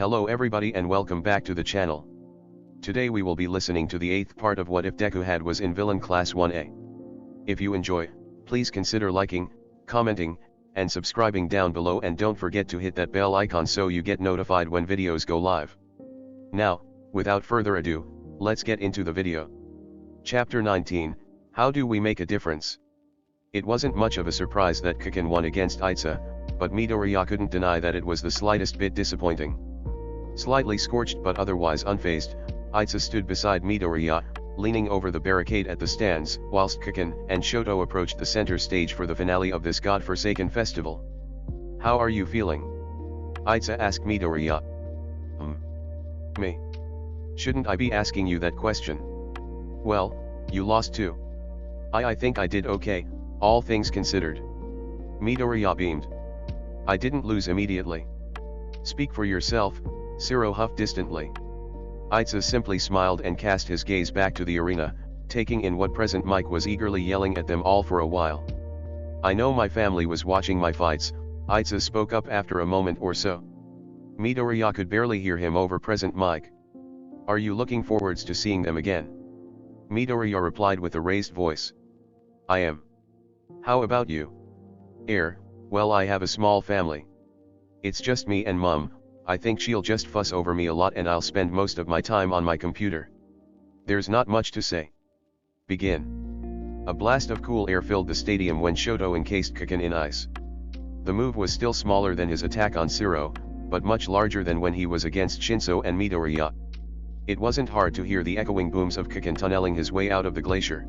Hello everybody and welcome back to the channel. Today we will be listening to the 8th part of What If Deku Had Was in Villain Class 1A. If you enjoy, please consider liking, commenting, and subscribing down below, and don't forget to hit that bell icon so you get notified when videos go live. Now, without further ado, let's get into the video. Chapter 19, How Do We Make a Difference? It wasn't much of a surprise that Kaken won against Aitsa, but Midoriya couldn't deny that it was the slightest bit disappointing. Slightly scorched but otherwise unfazed, Aitsa stood beside Midoriya, leaning over the barricade at the stands, whilst Kaken and Shoto approached the center stage for the finale of this god-forsaken festival. "How are you feeling?" Aitsa asked Midoriya. Me? Shouldn't I be asking you that question? Well, you lost too. I think I did okay, all things considered. Midoriya beamed. I didn't lose immediately. Speak for yourself, Siro huffed distantly. Aitsa simply smiled and cast his gaze back to the arena, taking in what present Mike was eagerly yelling at them all for a while. I know my family was watching my fights, Aitsa spoke up after a moment or so. Midoriya could barely hear him over present Mike. Are you looking forwards to seeing them again? Midoriya replied with a raised voice. I am. How about you? Well, I have a small family. It's just me and Mum. I think she'll just fuss over me a lot and I'll spend most of my time on my computer. There's not much to say. Begin. A blast of cool air filled the stadium when Shoto encased Kaken in ice. The move was still smaller than his attack on Siro, but much larger than when he was against Shinso and Midoriya. It wasn't hard to hear the echoing booms of Kaken tunneling his way out of the glacier.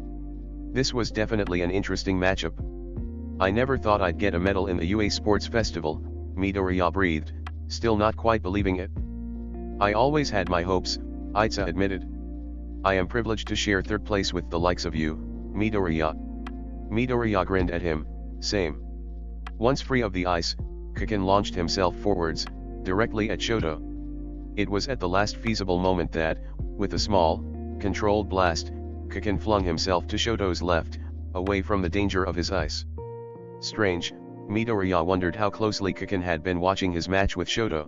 This was definitely an interesting matchup. I never thought I'd get a medal in the UA Sports Festival, Midoriya breathed, still not quite believing it. I always had my hopes, Aitsa admitted. I am privileged to share third place with the likes of you, Midoriya. Midoriya grinned at him, same. Once free of the ice, Kaken launched himself forwards, directly at Shoto. It was at the last feasible moment that, with a small, controlled blast, Kaken flung himself to Shoto's left, away from the danger of his ice. Strange, Midoriya wondered how closely Kaken had been watching his match with Shoto.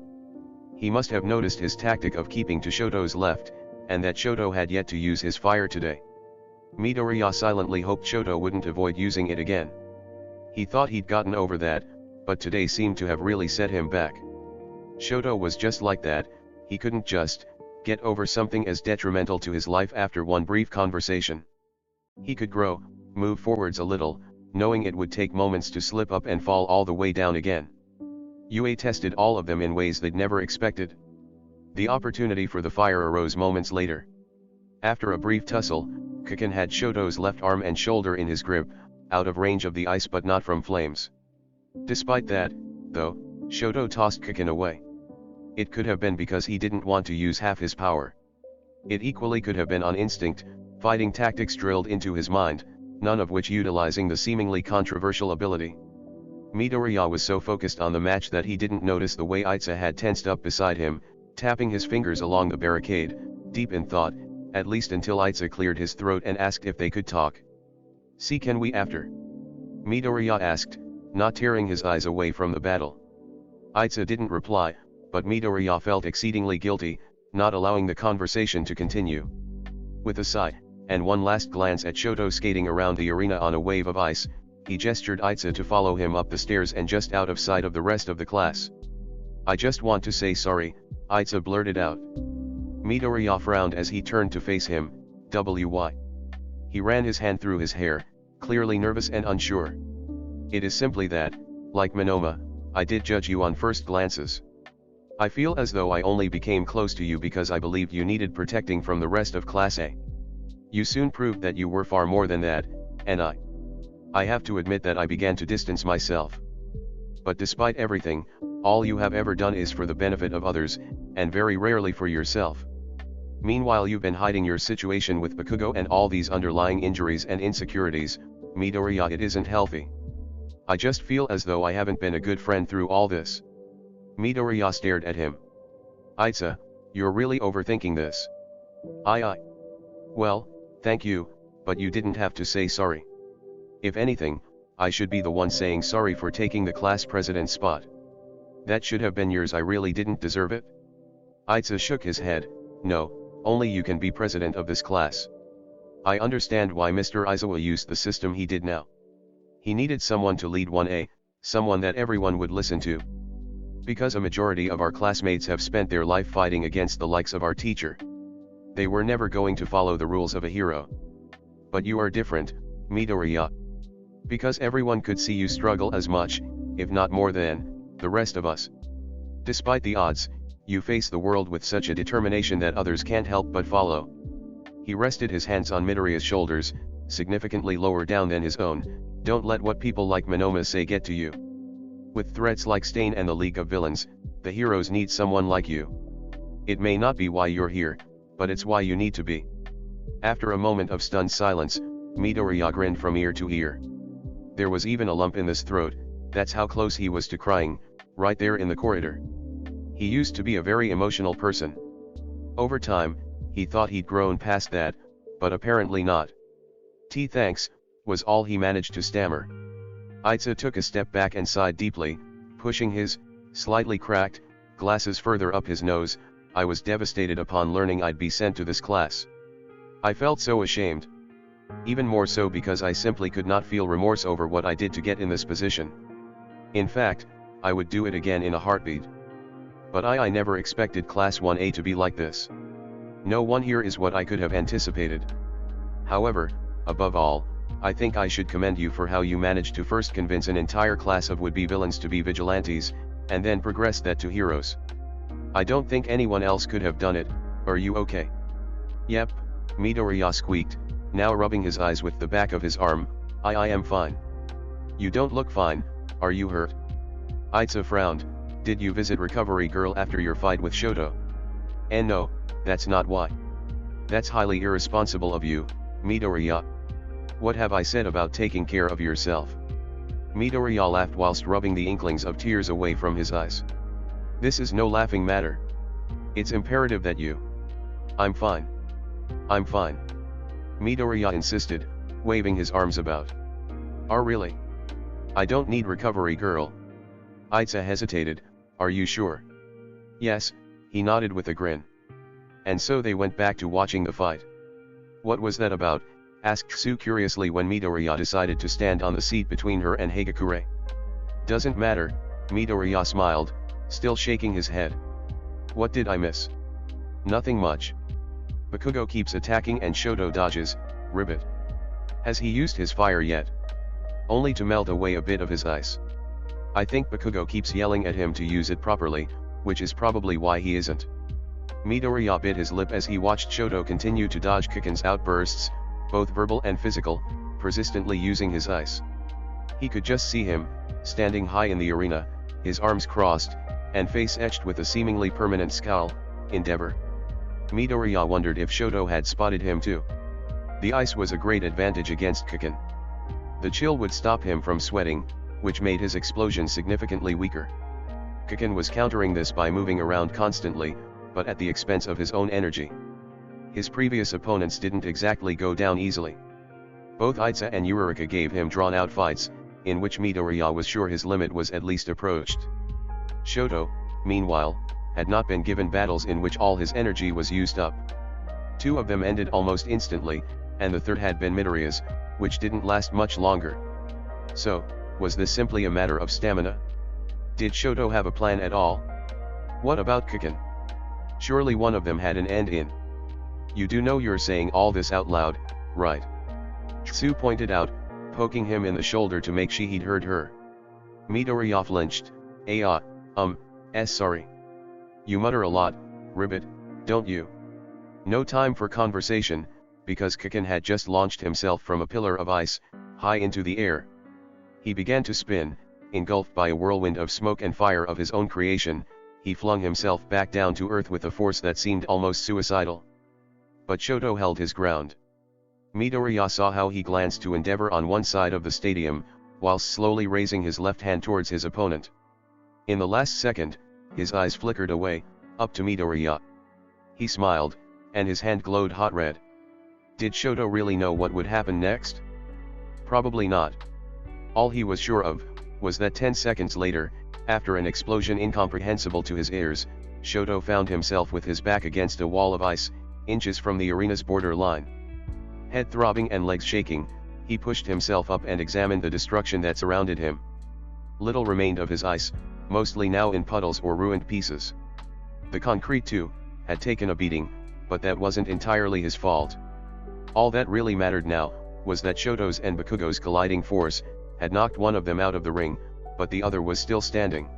He must have noticed his tactic of keeping to Shoto's left, and that Shoto had yet to use his fire today. Midoriya silently hoped Shoto wouldn't avoid using it again. He thought he'd gotten over that, but today seemed to have really set him back. Shoto was just like that, he couldn't just get over something as detrimental to his life after one brief conversation. He could grow, move forwards a little, knowing it would take moments to slip up and fall all the way down again. UA tested all of them in ways they'd never expected. The opportunity for the fire arose moments later. After a brief tussle, Kaken had Shoto's left arm and shoulder in his grip, out of range of the ice but not from flames. Despite that, though, Shoto tossed Kaken away. It could have been because he didn't want to use half his power. It equally could have been on instinct, fighting tactics drilled into his mind, none of which utilizing the seemingly controversial ability. Midoriya was so focused on the match that he didn't notice the way Aitsa had tensed up beside him, tapping his fingers along the barricade, deep in thought, at least until Aitsa cleared his throat and asked if they could talk. "See, can we after?" Midoriya asked, not tearing his eyes away from the battle. Aitsa didn't reply, but Midoriya felt exceedingly guilty, not allowing the conversation to continue. With a sigh, and one last glance at Shoto skating around the arena on a wave of ice, he gestured Aitsa to follow him up the stairs and just out of sight of the rest of the class. "I just want to say sorry," Aitsa blurted out. Midoriya frowned as he turned to face him. "Why?" He ran his hand through his hair, clearly nervous and unsure. "It is simply that, like Monoma, I did judge you on first glances. I feel as though I only became close to you because I believed you needed protecting from the rest of Class A. You soon proved that you were far more than that, and I have to admit that I began to distance myself. But despite everything, all you have ever done is for the benefit of others, and very rarely for yourself. Meanwhile you've been hiding your situation with Bakugo and all these underlying injuries and insecurities, Midoriya, it isn't healthy. I just feel as though I haven't been a good friend through all this." Midoriya stared at him. "Aitsa, you're really overthinking this." Well, thank you, but you didn't have to say sorry. If anything, I should be the one saying sorry for taking the class president's spot. That should have been yours. I really didn't deserve it." Aitsa shook his head. No, only you can be president of this class. I understand why Mr. Aizawa used the system he did now. He needed someone to lead 1A, someone that everyone would listen to. Because a majority of our classmates have spent their life fighting against the likes of our teacher. They were never going to follow the rules of a hero. But you are different, Midoriya. Because everyone could see you struggle as much, if not more than, the rest of us. Despite the odds, you face the world with such a determination that others can't help but follow. He rested his hands on Midoriya's shoulders, significantly lower down than his own. Don't let what people like Monoma say get to you. With threats like Stain and the League of Villains, the heroes need someone like you. It may not be why you're here, but it's why you need to be. After a moment of stunned silence, Midoriya grinned from ear to ear. There was even a lump in his throat. That's how close he was to crying, right there in the corridor. He used to be a very emotional person. Over time, he thought he'd grown past that, but apparently not. Thanks, was all he managed to stammer. Aitsa took a step back and sighed deeply, pushing his, slightly cracked, glasses further up his nose. I was devastated upon learning I'd be sent to this class. I felt so ashamed. Even more so because I simply could not feel remorse over what I did to get in this position. In fact, I would do it again in a heartbeat. But I never expected Class 1A to be like this. No one here is what I could have anticipated. However, above all, I think I should commend you for how you managed to first convince an entire class of would-be villains to be vigilantes, and then progress that to heroes. I don't think anyone else could have done it. Are you okay? Yep, Midoriya squeaked, now rubbing his eyes with the back of his arm. I am fine. You don't look fine, are you hurt? Aitsa frowned. Did you visit Recovery Girl after your fight with Shoto? And no, that's not why. That's highly irresponsible of you, Midoriya. What have I said about taking care of yourself? Midoriya laughed whilst rubbing the inklings of tears away from his eyes. This is no laughing matter. It's imperative that you... I'm fine. I'm fine. Midoriya insisted, waving his arms about. Really? I don't need Recovery Girl. Aitsa hesitated. Are you sure? Yes, he nodded with a grin. And so they went back to watching the fight. What was that about? Asked Sue curiously when Midoriya decided to stand on the seat between her and Hagakure. Doesn't matter, Midoriya smiled, still shaking his head. What did I miss? Nothing much. Bakugo keeps attacking and Shoto dodges. Ribbit. Has he used his fire yet? Only to melt away a bit of his ice. I think Bakugo keeps yelling at him to use it properly, which is probably why he isn't. Midoriya bit his lip as he watched Shoto continue to dodge Kiken's outbursts, both verbal and physical, persistently using his ice. He could just see him, standing high in the arena, his arms crossed, and face etched with a seemingly permanent scowl. Endeavor. Midoriya wondered if Shoto had spotted him too. The ice was a great advantage against Kiken. The chill would stop him from sweating, which made his explosion significantly weaker. Kiken was countering this by moving around constantly, but at the expense of his own energy. His previous opponents didn't exactly go down easily. Both Aitsa and Uraraka gave him drawn-out fights, in which Midoriya was sure his limit was at least approached. Shoto, meanwhile, had not been given battles in which all his energy was used up. 2 of them ended almost instantly, and the third had been Midoriya's, which didn't last much longer. So, was this simply a matter of stamina? Did Shoto have a plan at all? What about Kiken? Surely one of them had an end in. You do know you're saying all this out loud, right? Tsu pointed out, poking him in the shoulder to make sure he'd heard her. Midoriya flinched. Sorry. You mutter a lot, Ribbit, don't you? No time for conversation, because Kiken had just launched himself from a pillar of ice, high into the air. He began to spin, engulfed by a whirlwind of smoke and fire of his own creation. He flung himself back down to earth with a force that seemed almost suicidal. But Shoto held his ground. Midoriya saw how he glanced to Endeavor on one side of the stadium, whilst slowly raising his left hand towards his opponent. In the last second, his eyes flickered away, up to Midoriya. He smiled, and his hand glowed hot red. Did Shoto really know what would happen next? Probably not. All he was sure of, was that 10 seconds later, after an explosion incomprehensible to his ears, Shoto found himself with his back against a wall of ice, inches from the arena's border line. Head throbbing and legs shaking, he pushed himself up and examined the destruction that surrounded him. Little remained of his ice, mostly now in puddles or ruined pieces. The concrete too, had taken a beating, but that wasn't entirely his fault. All that really mattered now, was that Shoto's and Bakugo's colliding force, had knocked one of them out of the ring, but the other was still standing.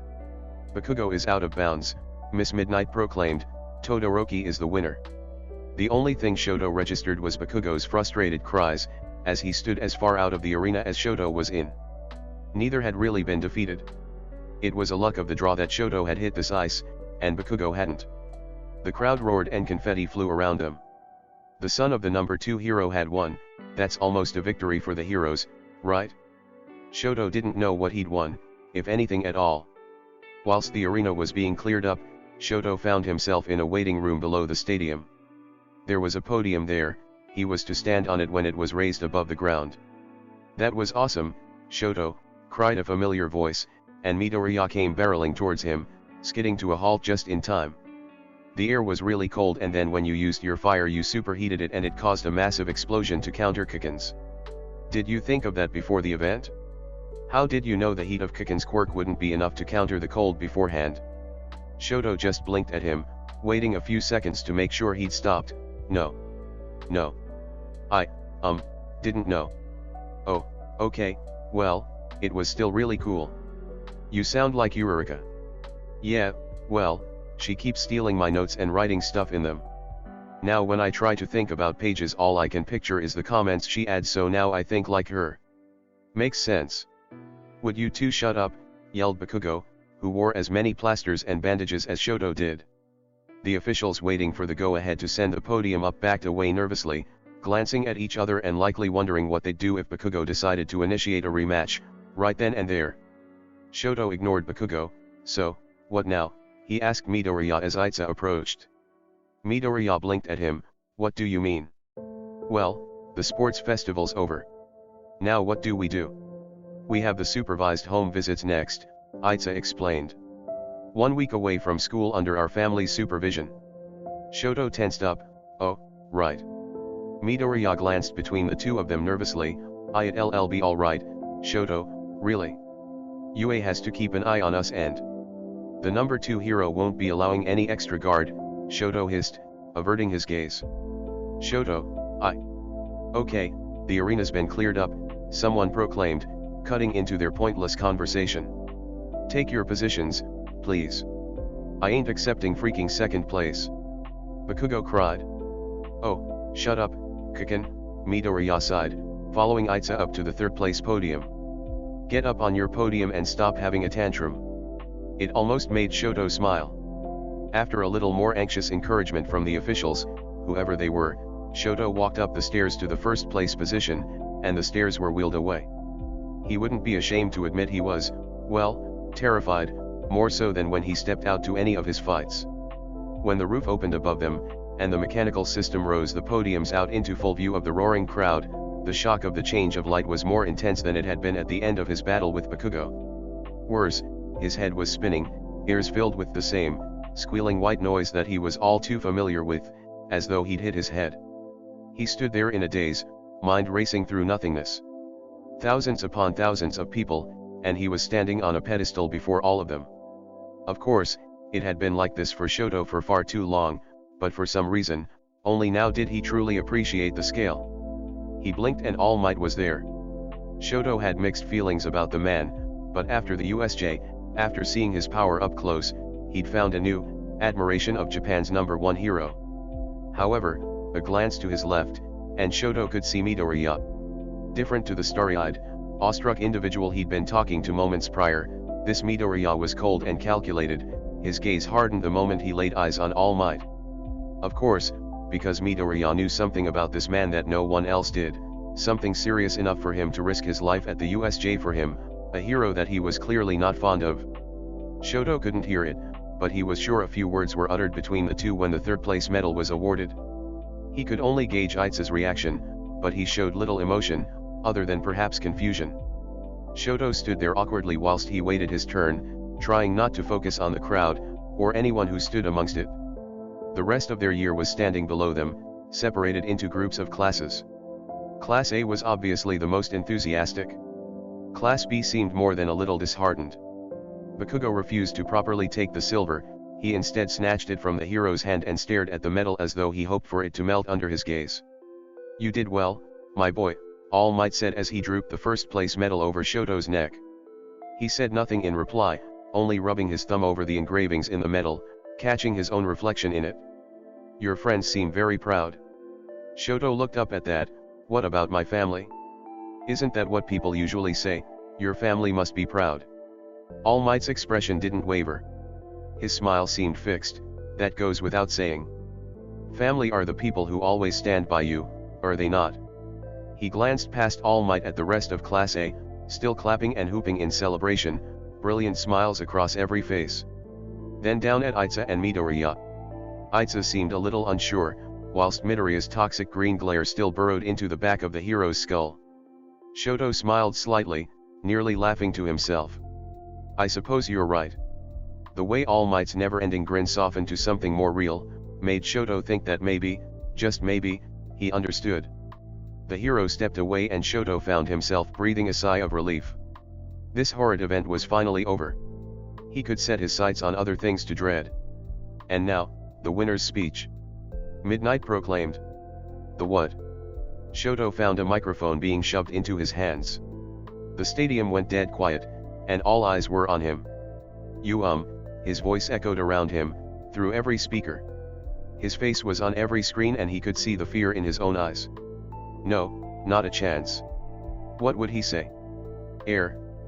Bakugo is out of bounds, Miss Midnight proclaimed, Todoroki is the winner. The only thing Shoto registered was Bakugo's frustrated cries, as he stood as far out of the arena as Shoto was in. Neither had really been defeated. It was a luck of the draw that Shoto had hit this ice, and Bakugo hadn't. The crowd roared and confetti flew around them. The son of the number 2 hero had won, that's almost a victory for the heroes, right? Shoto didn't know what he'd won, if anything at all. Whilst the arena was being cleared up, Shoto found himself in a waiting room below the stadium. There was a podium there, he was to stand on it when it was raised above the ground. That was awesome, Shoto, cried a familiar voice, and Midoriya came barreling towards him, skidding to a halt just in time. The air was really cold, and then when you used your fire you superheated it and it caused a massive explosion to counter Kiken's. Did you think of that before the event? How did you know the heat of Kiken's quirk wouldn't be enough to counter the cold beforehand? Shoto just blinked at him, waiting a few seconds to make sure he'd stopped. No. I didn't know. Oh, okay, well, it was still really cool. You sound like Eureka. Yeah, well, she keeps stealing my notes and writing stuff in them. Now when I try to think about pages all I can picture is the comments she adds, so now I think like her. Makes sense. Would you two shut up, yelled Bakugo, who wore as many plasters and bandages as Shoto did. The officials waiting for the go-ahead to send the podium up backed away nervously, glancing at each other and likely wondering what they'd do if Bakugo decided to initiate a rematch, right then and there. Shoto ignored Bakugo. So, what now? He asked Midoriya as Itza approached. Midoriya blinked at him. What do you mean? Well, the sports festival's over. Now what do we do? We have the supervised home visits next, Itza explained. 1 week away from school under our family's supervision. Shoto tensed up. Oh, right. Midoriya glanced between the two of them nervously. It'll be alright, Shoto, really. UA has to keep an eye on us and the number 2 hero won't be allowing any extra guard, Shoto hissed, averting his gaze. Shoto, Okay, the arena's been cleared up, someone proclaimed, cutting into their pointless conversation. Take your positions, please. I ain't accepting freaking second place. Bakugo cried. Oh, shut up, Kiken, Midoriya sighed, following Itza up to the third place podium. Get up on your podium and stop having a tantrum. It almost made Shoto smile. After a little more anxious encouragement from the officials, whoever they were, Shoto walked up the stairs to the first place position, and the stairs were wheeled away. He wouldn't be ashamed to admit he was, well, terrified, more so than when he stepped out to any of his fights. When the roof opened above them, and the mechanical system rose the podiums out into full view of the roaring crowd, the shock of the change of light was more intense than it had been at the end of his battle with Bakugo. Worse, his head was spinning, ears filled with the same, squealing white noise that he was all too familiar with, as though he'd hit his head. He stood there in a daze, mind racing through nothingness. Thousands upon thousands of people, and he was standing on a pedestal before all of them. Of course, it had been like this for Shoto for far too long, but for some reason, only now did he truly appreciate the scale. He blinked and All Might was there. Shoto had mixed feelings about the man, but after the USJ, after seeing his power up close, he'd found a new admiration of Japan's number 1 hero. However, a glance to his left, and Shoto could see Midoriya. Different to the starry-eyed, awestruck individual he'd been talking to moments prior, this Midoriya was cold and calculated, his gaze hardened the moment he laid eyes on All Might. Of course, because Midoriya knew something about this man that no one else did, something serious enough for him to risk his life at the USJ for him, a hero that he was clearly not fond of. Shoto couldn't hear it, but he was sure a few words were uttered between the two when the third place medal was awarded. He could only gauge Itza's reaction, but he showed little emotion, other than perhaps confusion. Shoto stood there awkwardly whilst he waited his turn, trying not to focus on the crowd, or anyone who stood amongst it. The rest of their year was standing below them, separated into groups of classes. Class A was obviously the most enthusiastic. Class B seemed more than a little disheartened. Bakugo refused to properly take the silver, he instead snatched it from the hero's hand and stared at the medal as though he hoped for it to melt under his gaze. "You did well, my boy," All Might said as he drooped the first place medal over Shoto's neck. He said nothing in reply, only rubbing his thumb over the engravings in the medal, catching his own reflection in it. "Your friends seem very proud." Shoto looked up at that. "What about my family? Isn't that what people usually say, your family must be proud?" All Might's expression didn't waver. His smile seemed fixed, "That goes without saying. Family are the people who always stand by you, are they not?" He glanced past All Might at the rest of Class A, still clapping and hooping in celebration, brilliant smiles across every face. Then down at Itza and Midoriya. Itza seemed a little unsure, whilst Midoriya's toxic green glare still burrowed into the back of the hero's skull. Shoto smiled slightly, nearly laughing to himself. "I suppose you're right." The way All Might's never-ending grin softened to something more real, made Shoto think that maybe, just maybe, he understood. The hero stepped away and Shoto found himself breathing a sigh of relief. This horrid event was finally over. He could set his sights on other things to dread. And now, the winner's speech. Midnight proclaimed. The what? Shoto found a microphone being shoved into his hands. The stadium went dead quiet, and all eyes were on him. His voice echoed around him, through every speaker. His face was on every screen and he could see the fear in his own eyes. No, not a chance. What would he say?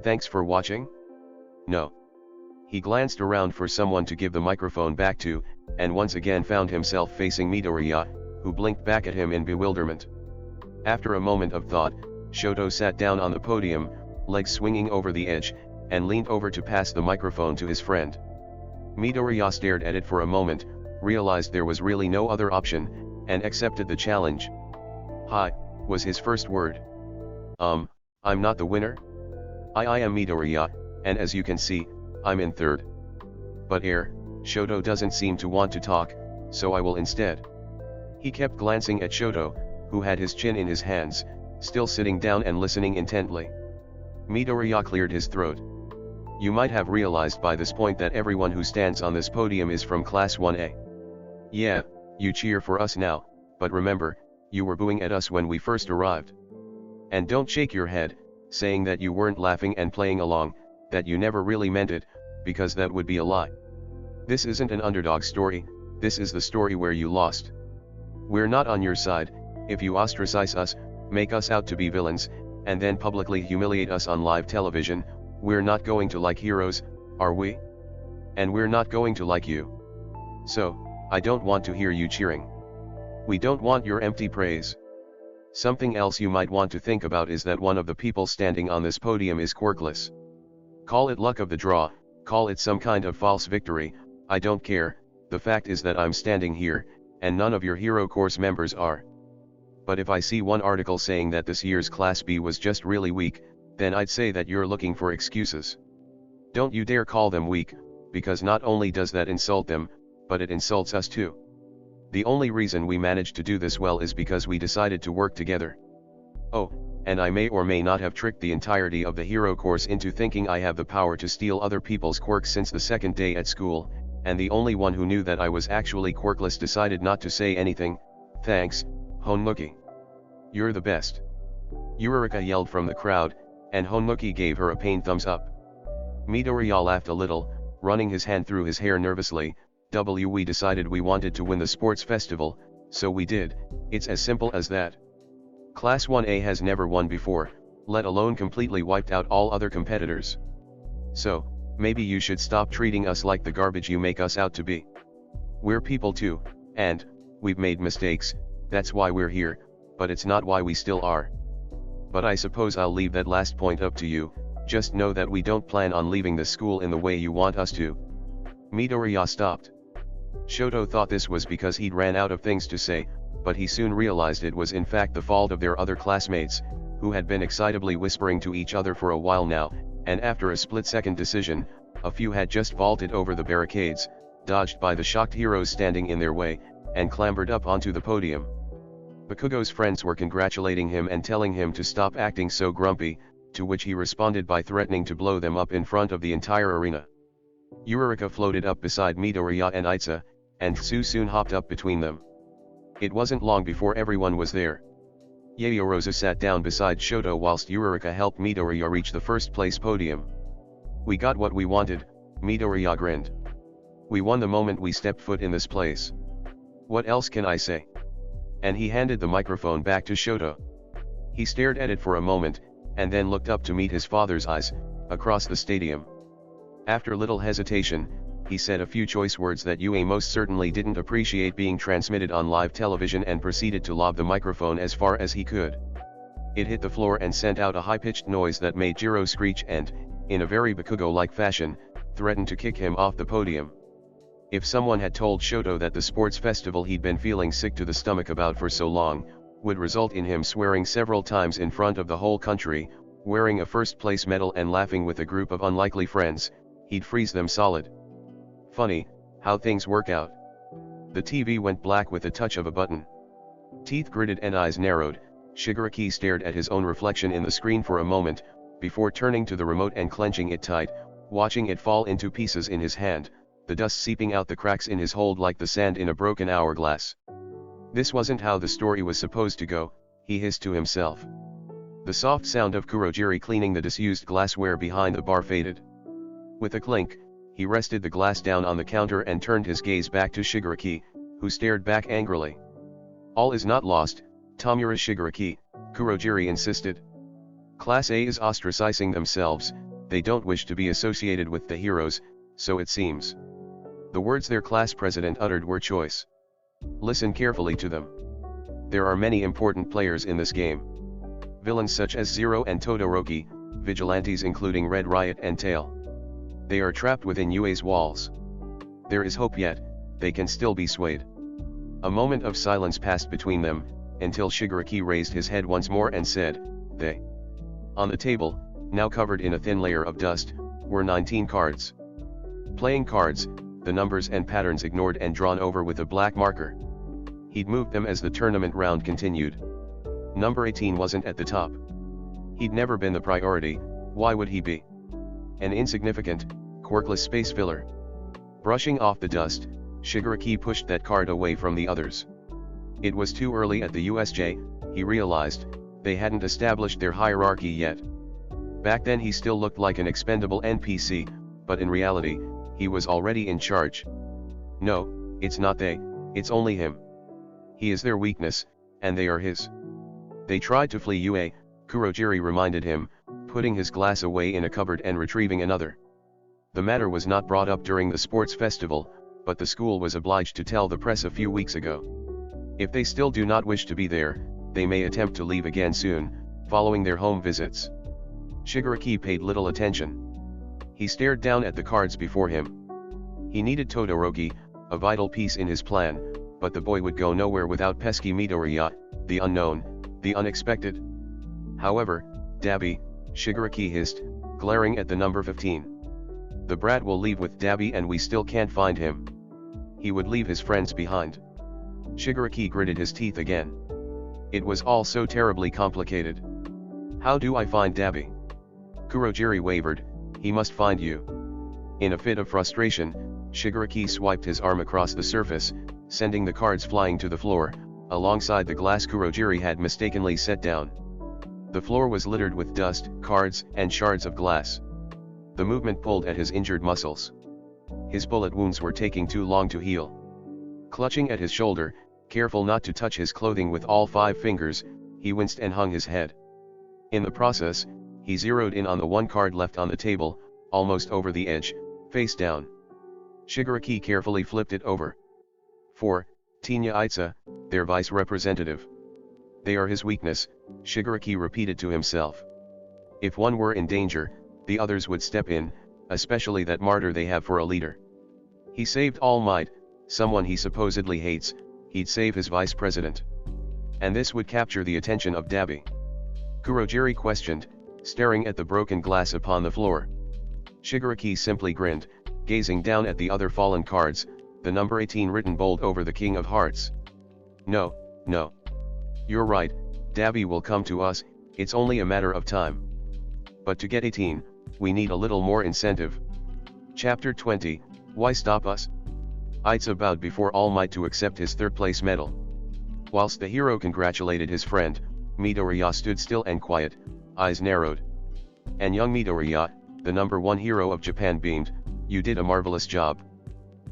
Thanks for watching? No. He glanced around for someone to give the microphone back to, and once again found himself facing Midoriya, who blinked back at him in bewilderment. After a moment of thought, Shoto sat down on the podium, legs swinging over the edge, and leaned over to pass the microphone to his friend. Midoriya stared at it for a moment, realized there was really no other option, and accepted the challenge. "Hi," was his first word. I'm not the winner? I am Midoriya, and as you can see, I'm in third. But Shoto doesn't seem to want to talk, so I will instead. He kept glancing at Shoto, who had his chin in his hands, still sitting down and listening intently. Midoriya cleared his throat. You might have realized by this point that everyone who stands on this podium is from Class 1A. Yeah, you cheer for us now, but remember, you were booing at us when we first arrived. And don't shake your head, saying that you weren't laughing and playing along, that you never really meant it, because that would be a lie. This isn't an underdog story, this is the story where you lost. We're not on your side, if you ostracize us, make us out to be villains, and then publicly humiliate us on live television, we're not going to like heroes, are we? And we're not going to like you. So, I don't want to hear you cheering. We don't want your empty praise. Something else you might want to think about is that one of the people standing on this podium is quirkless. Call it luck of the draw, call it some kind of false victory, I don't care, the fact is that I'm standing here, and none of your hero course members are. But if I see one article saying that this year's Class B was just really weak, then I'd say that you're looking for excuses. Don't you dare call them weak, because not only does that insult them, but it insults us too. The only reason we managed to do this well is because we decided to work together. Oh, and I may or may not have tricked the entirety of the hero course into thinking I have the power to steal other people's quirks since the second day at school, and the only one who knew that I was actually quirkless decided not to say anything. Thanks, Honmuki. You're the best. Yurika yelled from the crowd, and Honmuki gave her a pained thumbs up. Midoriya laughed a little, running his hand through his hair nervously. We decided we wanted to win the sports festival, so we did, it's as simple as that. Class 1A has never won before, let alone completely wiped out all other competitors. So, maybe you should stop treating us like the garbage you make us out to be. We're people too, and, we've made mistakes, that's why we're here, but it's not why we still are. But I suppose I'll leave that last point up to you, just know that we don't plan on leaving the school in the way you want us to. Midoriya stopped. Shoto thought this was because he'd ran out of things to say, but he soon realized it was in fact the fault of their other classmates, who had been excitably whispering to each other for a while now, and after a split-second decision, a few had just vaulted over the barricades, dodged by the shocked heroes standing in their way, and clambered up onto the podium. Bakugo's friends were congratulating him and telling him to stop acting so grumpy, to which he responded by threatening to blow them up in front of the entire arena. Uraraka floated up beside Midoriya and Itza, and Tsu soon hopped up between them. It wasn't long before everyone was there. Yaoyorozu sat down beside Shoto whilst Uraraka helped Midoriya reach the first place podium. "We got what we wanted," Midoriya grinned. "We won the moment we stepped foot in this place. What else can I say?" And he handed the microphone back to Shoto. He stared at it for a moment, and then looked up to meet his father's eyes, across the stadium. After little hesitation, he said a few choice words that Yue most certainly didn't appreciate being transmitted on live television and proceeded to lob the microphone as far as he could. It hit the floor and sent out a high-pitched noise that made Jiro screech and, in a very Bakugo-like fashion, threatened to kick him off the podium. If someone had told Shoto that the sports festival he'd been feeling sick to the stomach about for so long, would result in him swearing several times in front of the whole country, wearing a first-place medal and laughing with a group of unlikely friends, he'd freeze them solid. Funny, how things work out. The TV went black with the touch of a button. Teeth gritted and eyes narrowed, Shigaraki stared at his own reflection in the screen for a moment, before turning to the remote and clenching it tight, watching it fall into pieces in his hand, the dust seeping out the cracks in his hold like the sand in a broken hourglass. This wasn't how the story was supposed to go, he hissed to himself. The soft sound of Kurogiri cleaning the disused glassware behind the bar faded. With a clink, he rested the glass down on the counter and turned his gaze back to Shigaraki, who stared back angrily. "All is not lost, Tomura Shigaraki," Kurogiri insisted. "Class A is ostracizing themselves, they don't wish to be associated with the heroes, so it seems." The words their class president uttered were choice. Listen carefully to them. There are many important players in this game. Villains such as Zero and Todoroki, vigilantes including Red Riot and Tail. They are trapped within UA's walls. There is hope yet, they can still be swayed. A moment of silence passed between them, until Shigaraki raised his head once more and said, "They." On the table, now covered in a thin layer of dust, were 19 cards. Playing cards, the numbers and patterns ignored and drawn over with a black marker. He'd moved them as the tournament round continued. Number 18 wasn't at the top. He'd never been the priority, why would he be? An insignificant, quirkless space filler. Brushing off the dust, Shigaraki pushed that card away from the others. It was too early at the USJ, he realized, they hadn't established their hierarchy yet. Back then he still looked like an expendable NPC, but in reality, he was already in charge. No, it's not they, it's only him. He is their weakness, and they are his. They tried to flee UA, Kurogiri reminded him, putting his glass away in a cupboard and retrieving another. The matter was not brought up during the sports festival, but the school was obliged to tell the press a few weeks ago. If they still do not wish to be there, they may attempt to leave again soon, following their home visits. Shigaraki paid little attention. He stared down at the cards before him. He needed Todoroki, a vital piece in his plan, but the boy would go nowhere without pesky Midoriya, the unknown, the unexpected. However, Dabi, Shigaraki hissed, glaring at the number 15. The brat will leave with Dabi and we still can't find him. He would leave his friends behind. Shigaraki gritted his teeth again. It was all so terribly complicated. How do I find Dabi? Kurogiri wavered, he must find you. In a fit of frustration, Shigaraki swiped his arm across the surface, sending the cards flying to the floor, alongside the glass Kurogiri had mistakenly set down. The floor was littered with dust, cards, and shards of glass. The movement pulled at his injured muscles. His bullet wounds were taking too long to heal. Clutching at his shoulder, careful not to touch his clothing with all 5 fingers, he winced and hung his head. In the process, he zeroed in on the one card left on the table, almost over the edge, face down. Shigaraki carefully flipped it over. 4. Tinya Itza, their vice representative. They are his weakness, Shigaraki repeated to himself. If one were in danger, the others would step in, especially that martyr they have for a leader. He saved All Might, someone he supposedly hates, he'd save his vice president. And this would capture the attention of Dabi. Kurogiri questioned, staring at the broken glass upon the floor. Shigaraki simply grinned, gazing down at the other fallen cards, the number 18 written bold over the King of Hearts. No, no. You're right, Dabi will come to us, it's only a matter of time. But to get 18, we need a little more incentive. Chapter 20, Why Stop Us? Aitsa bowed before All Might to accept his third-place medal. Whilst the hero congratulated his friend, Midoriya stood still and quiet, eyes narrowed. And young Midoriya, the number 1 hero of Japan, beamed, "You did a marvelous job."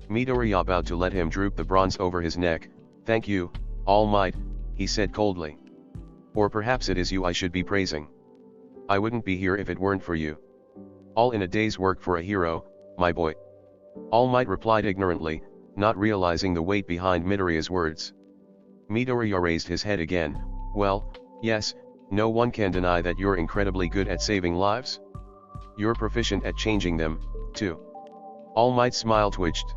Midoriya bowed to let him droop the bronze over his neck. "Thank you, All Might," he said coldly. "Or perhaps it is you I should be praising. I wouldn't be here if it weren't for you. All in a day's work for a hero, my boy." All Might replied ignorantly, not realizing the weight behind Midoriya's words. Midoriya raised his head again. "Well, yes, no one can deny that you're incredibly good at saving lives. You're proficient at changing them, too." All Might's smile twitched.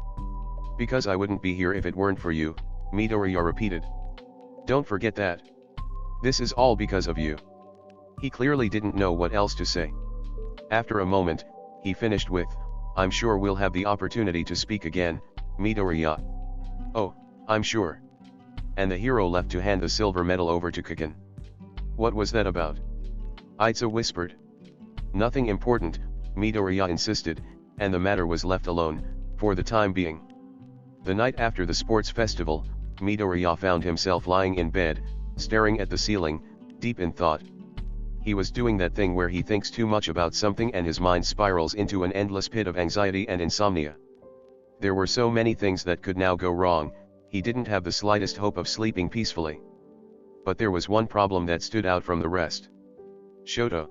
"Because I wouldn't be here if it weren't for you," Midoriya repeated. "Don't forget that. This is all because of you." He clearly didn't know what else to say. After a moment, he finished with, "I'm sure we'll have the opportunity to speak again, Midoriya." "Oh, I'm sure." And the hero left to hand the silver medal over to Kaken. "What was that about?" Aitsa whispered. "Nothing important," Midoriya insisted, and the matter was left alone, for the time being. The night after the sports festival, Midoriya found himself lying in bed, staring at the ceiling, deep in thought. He was doing that thing where he thinks too much about something and his mind spirals into an endless pit of anxiety and insomnia. There were so many things that could now go wrong, he didn't have the slightest hope of sleeping peacefully. But there was one problem that stood out from the rest. Shoto.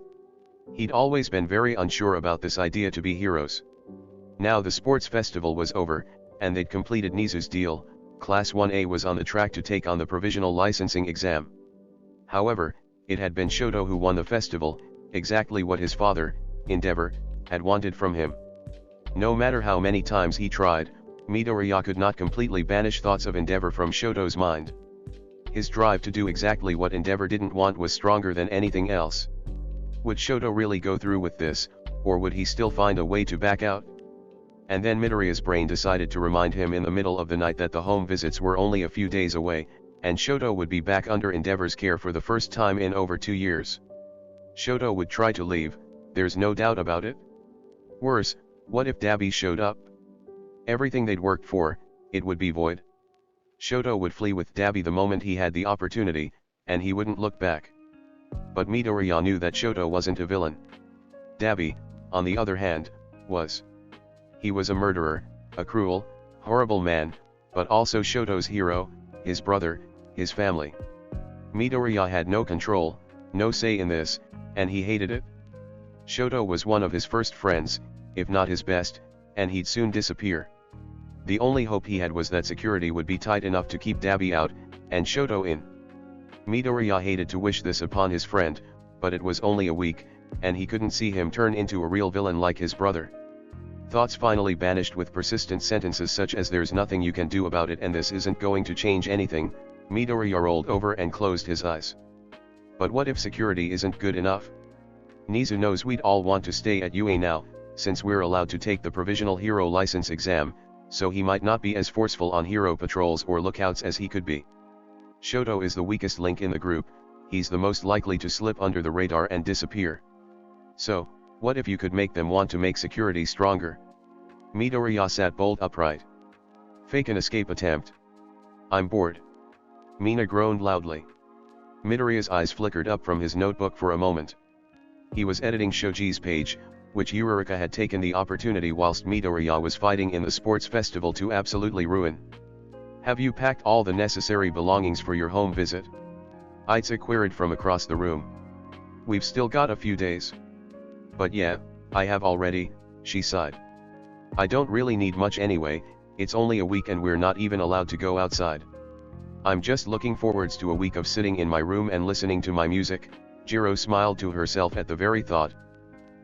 He'd always been very unsure about this idea to be heroes. Now the sports festival was over, and they'd completed Nizu's deal. Class 1A was on the track to take on the provisional licensing exam. However, it had been Shoto who won the festival, exactly what his father, Endeavor, had wanted from him. No matter how many times he tried, Midoriya could not completely banish thoughts of Endeavor from Shoto's mind. His drive to do exactly what Endeavor didn't want was stronger than anything else. Would Shoto really go through with this, or would he still find a way to back out? And then Midoriya's brain decided to remind him in the middle of the night that the home visits were only a few days away, and Shoto would be back under Endeavor's care for the first time in over 2 years. Shoto would try to leave, there's no doubt about it. Worse, what if Dabi showed up? Everything they'd worked for, it would be void. Shoto would flee with Dabi the moment he had the opportunity, and he wouldn't look back. But Midoriya knew that Shoto wasn't a villain. Dabi, on the other hand, was. He was a murderer, a cruel, horrible man, but also Shoto's hero, his brother, his family. Midoriya had no control, no say in this, and he hated it. Shoto was one of his first friends, if not his best, and he'd soon disappear. The only hope he had was that security would be tight enough to keep Dabi out, and Shoto in. Midoriya hated to wish this upon his friend, but it was only a week, and he couldn't see him turn into a real villain like his brother. Thoughts finally banished with persistent sentences such as "there's nothing you can do about it and this isn't going to change anything." Midoriya rolled over and closed his eyes. But what if security isn't good enough? Nizu knows we'd all want to stay at UA now, since we're allowed to take the provisional hero license exam, so he might not be as forceful on hero patrols or lookouts as he could be. Shoto is the weakest link in the group, he's the most likely to slip under the radar and disappear. So, what if you could make them want to make security stronger? Midoriya sat bolt upright. Fake an escape attempt. I'm bored. Mina groaned loudly. Midoriya's eyes flickered up from his notebook for a moment. He was editing Shoji's page, which Uraraka had taken the opportunity whilst Midoriya was fighting in the sports festival to absolutely ruin. Have you packed all the necessary belongings for your home visit? Aitsa queried from across the room. We've still got a few days. But yeah, I have already, she sighed. I don't really need much anyway, it's only a week and we're not even allowed to go outside. I'm just looking forwards to a week of sitting in my room and listening to my music. Jiro smiled to herself at the very thought.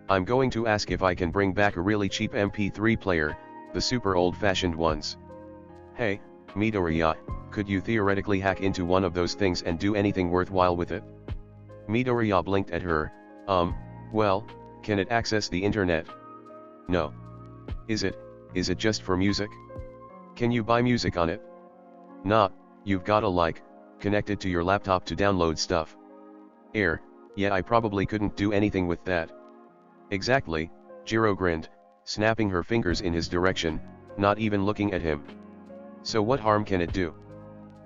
I'm going to ask if I can bring back a really cheap MP3 player, the super old-fashioned ones. Hey, Midoriya, could you theoretically hack into one of those things and do anything worthwhile with it? Midoriya blinked at her. Well, can it access the internet? No. Is it just for music? Can you buy music on it? Nah, you've gotta connect it to your laptop to download stuff. Yeah, I probably couldn't do anything with that. Exactly, Jiro grinned, snapping her fingers in his direction, not even looking at him. So what harm can it do?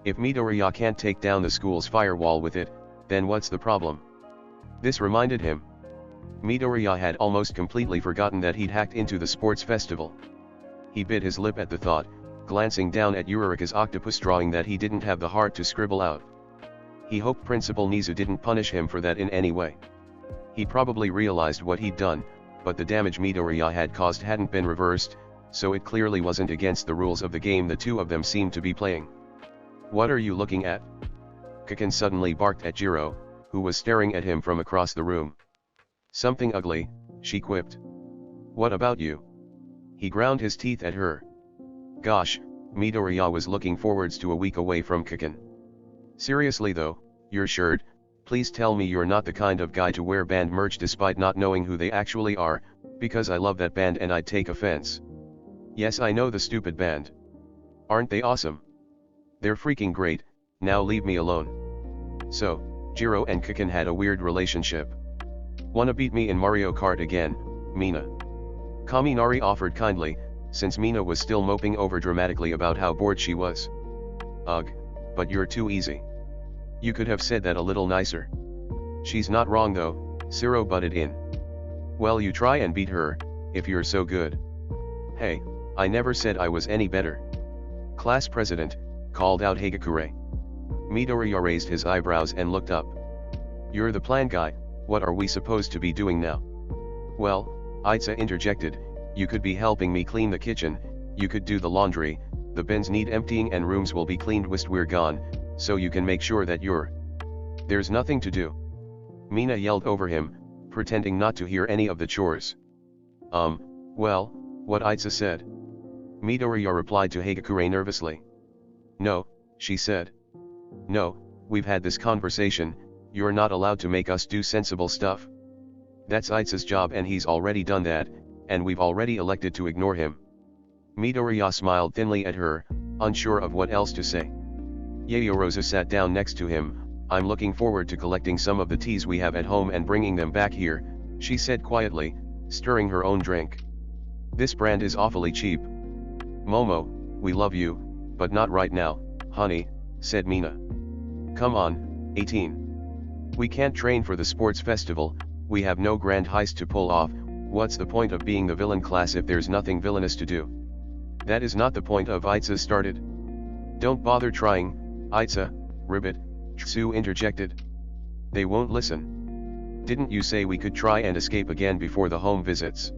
If Midoriya can't take down the school's firewall with it, then what's the problem? This reminded him. Midoriya had almost completely forgotten that he'd hacked into the sports festival. He bit his lip at the thought, glancing down at Eureka's octopus drawing that he didn't have the heart to scribble out. He hoped Principal Nizu didn't punish him for that in any way. He probably realized what he'd done, but the damage Midoriya had caused hadn't been reversed, so it clearly wasn't against the rules of the game the two of them seemed to be playing. What are you looking at? Kaken suddenly barked at Jiro, who was staring at him from across the room. Something ugly, she quipped. What about you? He ground his teeth at her. Gosh, Midoriya was looking forwards to a week away from Kaken. Seriously though, your shirt, please tell me you're not the kind of guy to wear band merch despite not knowing who they actually are, because I love that band and I'd take offense. Yes, I know the stupid band. Aren't they awesome? They're freaking great, now leave me alone. So, Jiro and Kaken had a weird relationship. Wanna beat me in Mario Kart again, Mina? Kaminari offered kindly, since Mina was still moping over dramatically about how bored she was. Ugh, but you're too easy. You could have said that a little nicer. She's not wrong though, Siro butted in. Well, you try and beat her, if you're so good. Hey, I never said I was any better. Class president, called out Hagakure. Midoriya raised his eyebrows and looked up. You're the plan guy, what are we supposed to be doing now? Well, Aitsa interjected, you could be helping me clean the kitchen, you could do the laundry, the bins need emptying and rooms will be cleaned whilst we're gone, so you can make sure that there's nothing to do. Mina yelled over him, pretending not to hear any of the chores. Well, what Aitsa said. Midoriya replied to Hagakure nervously. No, she said. No, we've had this conversation, you're not allowed to make us do sensible stuff. That's Aitsa's job and he's already done that, and we've already elected to ignore him. Midoriya smiled thinly at her, unsure of what else to say. Yayorozu sat down next to him. I'm looking forward to collecting some of the teas we have at home and bringing them back here, she said quietly, stirring her own drink. This brand is awfully cheap. Momo, we love you, but not right now, honey, said Mina. Come on, 18. We can't train for the sports festival, we have no grand heist to pull off, what's the point of being the villain class if there's nothing villainous to do? That is not the point of Aitsa started. Don't bother trying, Aitsa, ribbit, Tsu interjected. They won't listen. Didn't you say we could try and escape again before the home visits?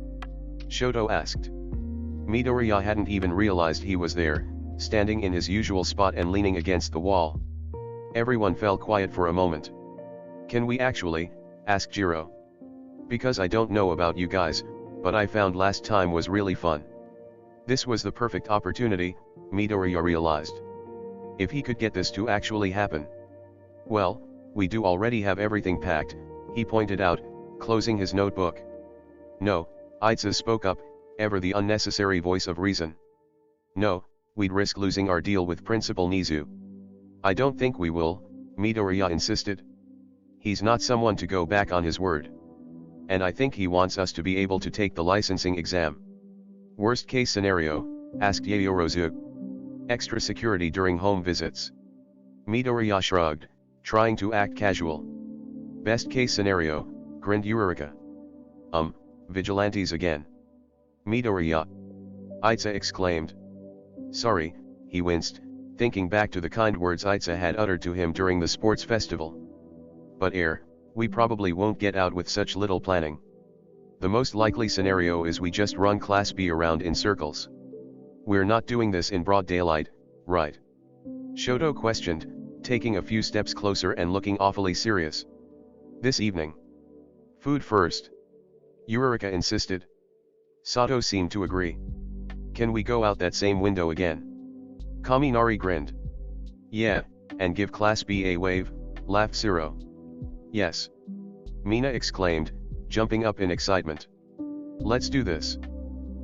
Shoto asked. Midoriya hadn't even realized he was there, standing in his usual spot and leaning against the wall. Everyone fell quiet for a moment. Can we actually? Asked Jiro. Because I don't know about you guys, but I found last time was really fun. This was the perfect opportunity, Midoriya realized. If he could get this to actually happen. Well, we do already have everything packed, he pointed out, closing his notebook. No, Aitsa spoke up, ever the unnecessary voice of reason. No, we'd risk losing our deal with Principal Nizu. I don't think we will, Midoriya insisted. He's not someone to go back on his word. And I think he wants us to be able to take the licensing exam. Worst case scenario, asked Yayorozu. Extra security during home visits. Midoriya shrugged, trying to act casual. Best case scenario, grinned Eureka. Vigilantes again. Midoriya. Aitsa exclaimed. Sorry, he winced, thinking back to the kind words Aitsa had uttered to him during the sports festival. But we probably won't get out with such little planning. The most likely scenario is we just run Class B around in circles. We're not doing this in broad daylight, right? Shoto questioned, taking a few steps closer and looking awfully serious. This evening. Food first. Eureka insisted. Sato seemed to agree. Can we go out that same window again? Kaminari grinned. Yeah, and give Class B a wave, laughed Siro. Yes. Mina exclaimed, jumping up in excitement. Let's do this.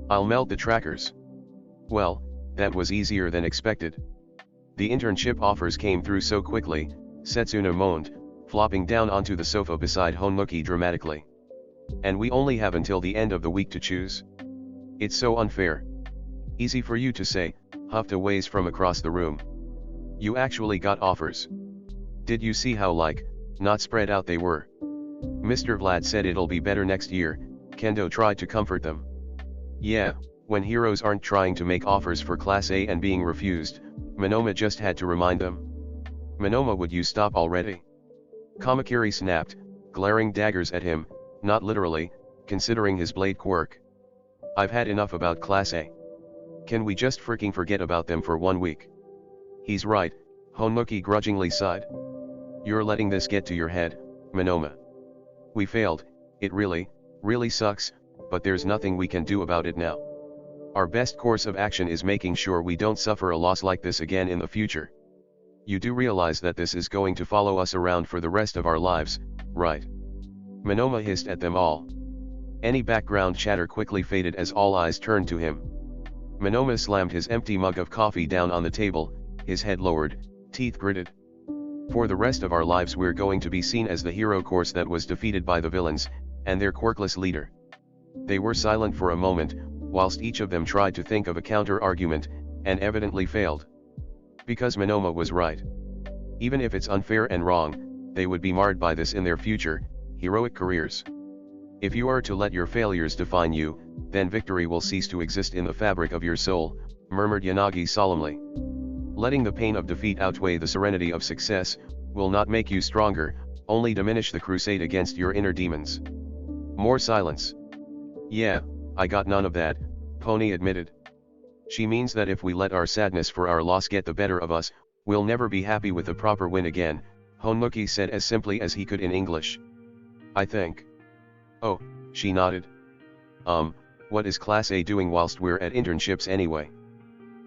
I'll melt the trackers. Well, That was easier than expected. The internship offers came through so quickly, Setsuna moaned, flopping down onto the sofa beside Honuki dramatically. And we only have until the end of the week to choose. It's so unfair. Easy for you to say, huffed a ways from across the room. You actually got offers. Did you see how not spread out they were? Mr. Vlad said it'll be better next year, Kendo tried to comfort them. Yeah, when heroes aren't trying to make offers for Class A and being refused, Monoma just had to remind them. Monoma, would you stop already? Kamakiri snapped, glaring daggers at him, not literally, considering his blade quirk. I've had enough about Class A. Can we just freaking forget about them for 1 week? He's right, Honuki grudgingly sighed. You're letting this get to your head, Monoma. We failed, it really sucks, but there's nothing we can do about it now. Our best course of action is making sure we don't suffer a loss like this again in the future. You do realize that this is going to follow us around for the rest of our lives, right? Monoma hissed at them all. Any background chatter quickly faded as all eyes turned to him. Monoma slammed his empty mug of coffee down on the table, his head lowered, teeth gritted. For the rest of our lives we're going to be seen as the hero course that was defeated by the villains, and their quirkless leader. They were silent for a moment, whilst each of them tried to think of a counter-argument, and evidently failed. Because Monoma was right. Even if it's unfair and wrong, they would be marred by this in their future, heroic careers. If you are to let your failures define you, then victory will cease to exist in the fabric of your soul, murmured Yanagi solemnly. Letting the pain of defeat outweigh the serenity of success, will not make you stronger, only diminish the crusade against your inner demons. More silence. Yeah, I got none of that, Pony admitted. She means that if we let our sadness for our loss get the better of us, we'll never be happy with a proper win again, Honuki said as simply as he could in English. I think. Oh, she nodded. What is Class A doing whilst we're at internships anyway?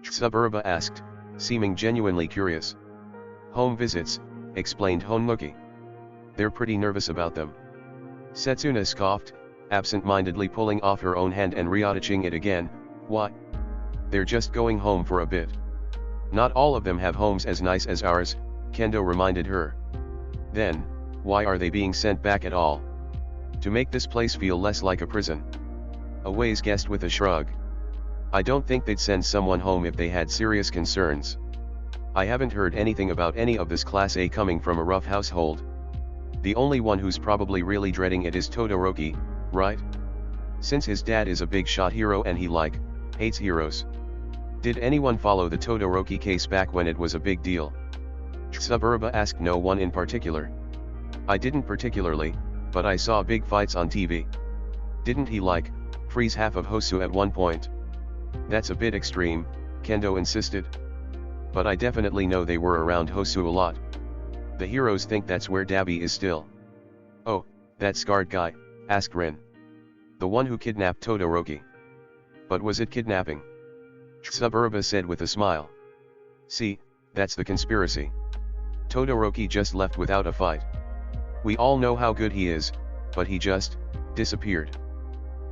Tsuburba asked, seeming genuinely curious. Home visits, explained Honuki. They're pretty nervous about them. Setsuna scoffed, absent-mindedly pulling off her own hand and reattaching it again. Why? They're just going home for a bit. Not all of them have homes as nice as ours, Kendo reminded her. Then, why are they being sent back at all? To make this place feel less like a prison. Aways guessed with a shrug. I don't think they'd send someone home if they had serious concerns. I haven't heard anything about any of this Class A coming from a rough household. The only one who's probably really dreading it is Todoroki, right? Since his dad is a big shot hero and he hates heroes. Did anyone follow the Todoroki case back when it was a big deal? Tsuburba asked. No one in particular. I didn't particularly, but I saw big fights on TV. Didn't he freeze half of Hosu at one point? That's a bit extreme, Kendo insisted. But I definitely know they were around Hosu a lot. The heroes think that's where Dabi is still. Oh, that scarred guy, asked Rin. The one who kidnapped Todoroki. But was it kidnapping? Tsuburba said with a smile. See, that's the conspiracy. Todoroki just left without a fight. We all know how good he is, but he just disappeared.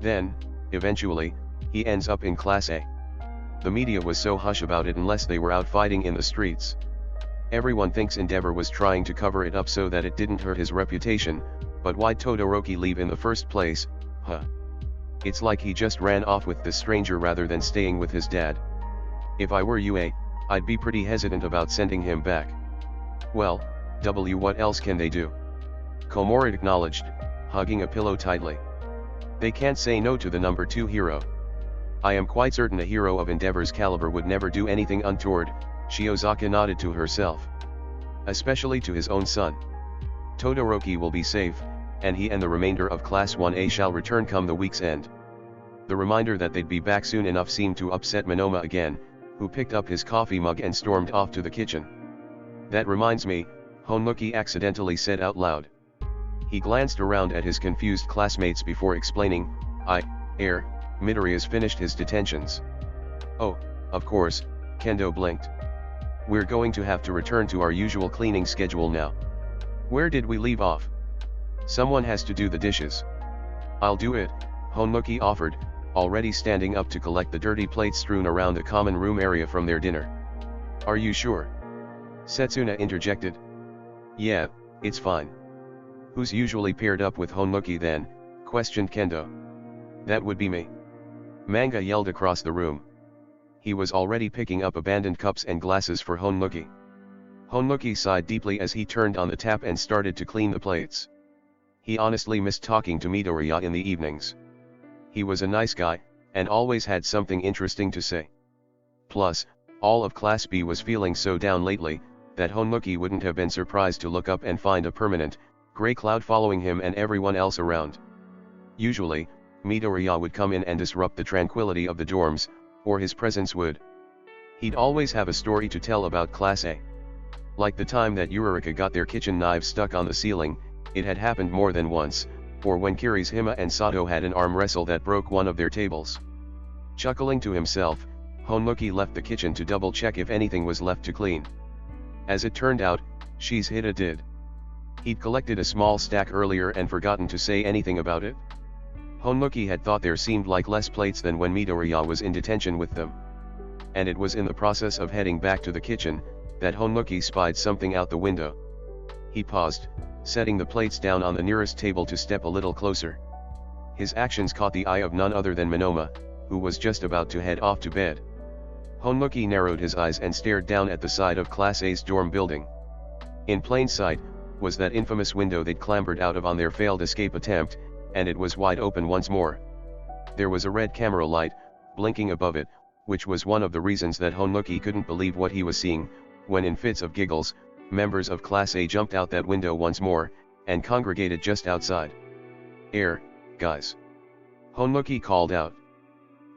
Then, eventually, he ends up in Class A. The media was so hush about it unless they were out fighting in the streets. Everyone thinks Endeavor was trying to cover it up so that it didn't hurt his reputation, but why'd Todoroki leave in the first place, huh? It's like he just ran off with this stranger rather than staying with his dad. If I were UA, I'd be pretty hesitant about sending him back. Well, what else can they do? Komori acknowledged, hugging a pillow tightly. They can't say no to the number 2 hero. I am quite certain a hero of Endeavor's caliber would never do anything untoward, Shiozaka nodded to herself. Especially to his own son. Todoroki will be safe, and he and the remainder of Class 1A shall return come the week's end. The reminder that they'd be back soon enough seemed to upset Monoma again, who picked up his coffee mug and stormed off to the kitchen. That reminds me, Honuki accidentally said out loud. He glanced around at his confused classmates before explaining, Midoriya's finished his detentions. Oh, of course, Kendo blinked. We're going to have to return to our usual cleaning schedule now. Where did we leave off? Someone has to do the dishes. I'll do it, Honuki offered, already standing up to collect the dirty plates strewn around the common room area from their dinner. "Are you sure?" Setsuna interjected. "Yeah, it's fine." "Who's usually paired up with Honuki then?" questioned Kendo. "That would be me." Manga yelled across the room. He was already picking up abandoned cups and glasses for Honuki. Honuki sighed deeply as he turned on the tap and started to clean the plates. He honestly missed talking to Midoriya in the evenings. He was a nice guy, and always had something interesting to say. Plus, all of Class B was feeling so down lately, that Honuki wouldn't have been surprised to look up and find a permanent, gray cloud following him and everyone else around. Usually, Midoriya would come in and disrupt the tranquility of the dorms, or his presence would. He'd always have a story to tell about Class A. Like the time that Eureka got their kitchen knives stuck on the ceiling, it had happened more than once, or when Kirishima and Sato had an arm wrestle that broke one of their tables. Chuckling to himself, Honuki left the kitchen to double-check if anything was left to clean. As it turned out, Shizhida did. He'd collected a small stack earlier and forgotten to say anything about it. Honuki had thought there seemed like less plates than when Midoriya was in detention with them. And it was in the process of heading back to the kitchen, that Honuki spied something out the window. He paused, setting the plates down on the nearest table to step a little closer. His actions caught the eye of none other than Monoma, who was just about to head off to bed. Honuki narrowed his eyes and stared down at the side of Class A's dorm building. In plain sight, was that infamous window they'd clambered out of on their failed escape attempt, and it was wide open once more. There was a red camera light, blinking above it, which was one of the reasons that Honuki couldn't believe what he was seeing, when in fits of giggles, members of Class A jumped out that window once more, and congregated just outside. "Air, guys!" Honuki called out.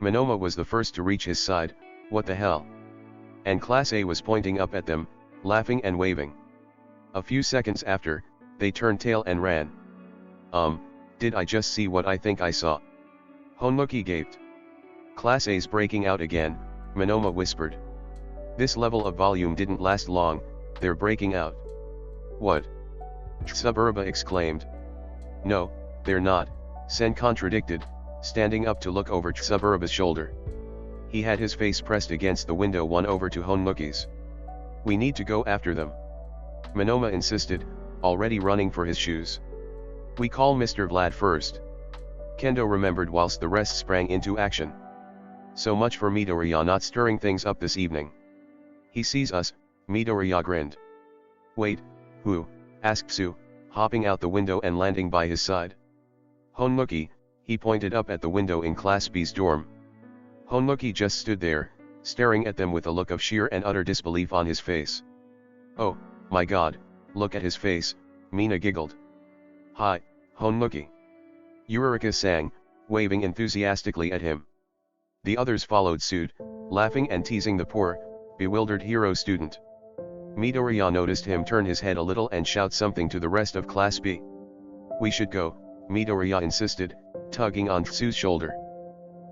Monoma was the first to reach his side. "What the hell?" And Class A was pointing up at them, laughing and waving. A few seconds after, they turned tail and ran. Did I just see what I think I saw?" Honuki gaped. "Class A's breaking out again," Monoma whispered. "This level of volume didn't last long, they're breaking out." "What?" Tsuburaba exclaimed. "No, they're not," Sen contradicted, standing up to look over Tsuburaba's shoulder. He had his face pressed against the window, one over to Honuki's. "We need to go after them," Monoma insisted, already running for his shoes. "We call Mr. Vlad first," Kendo remembered whilst the rest sprang into action. So much for Midoriya not stirring things up this evening. "He sees us," Midoriya grinned. "Wait, who?" asked Sue, hopping out the window and landing by his side. "Honuki," he pointed up at the window in Class B's dorm. Honuki just stood there, staring at them with a look of sheer and utter disbelief on his face. "Oh, my god, look at his face," Mina giggled. "Hi, Honuki," Eureka sang, waving enthusiastically at him. The others followed suit, laughing and teasing the poor, bewildered hero student. Midoriya noticed him turn his head a little and shout something to the rest of Class B. "We should go," Midoriya insisted, tugging on Tsu's shoulder.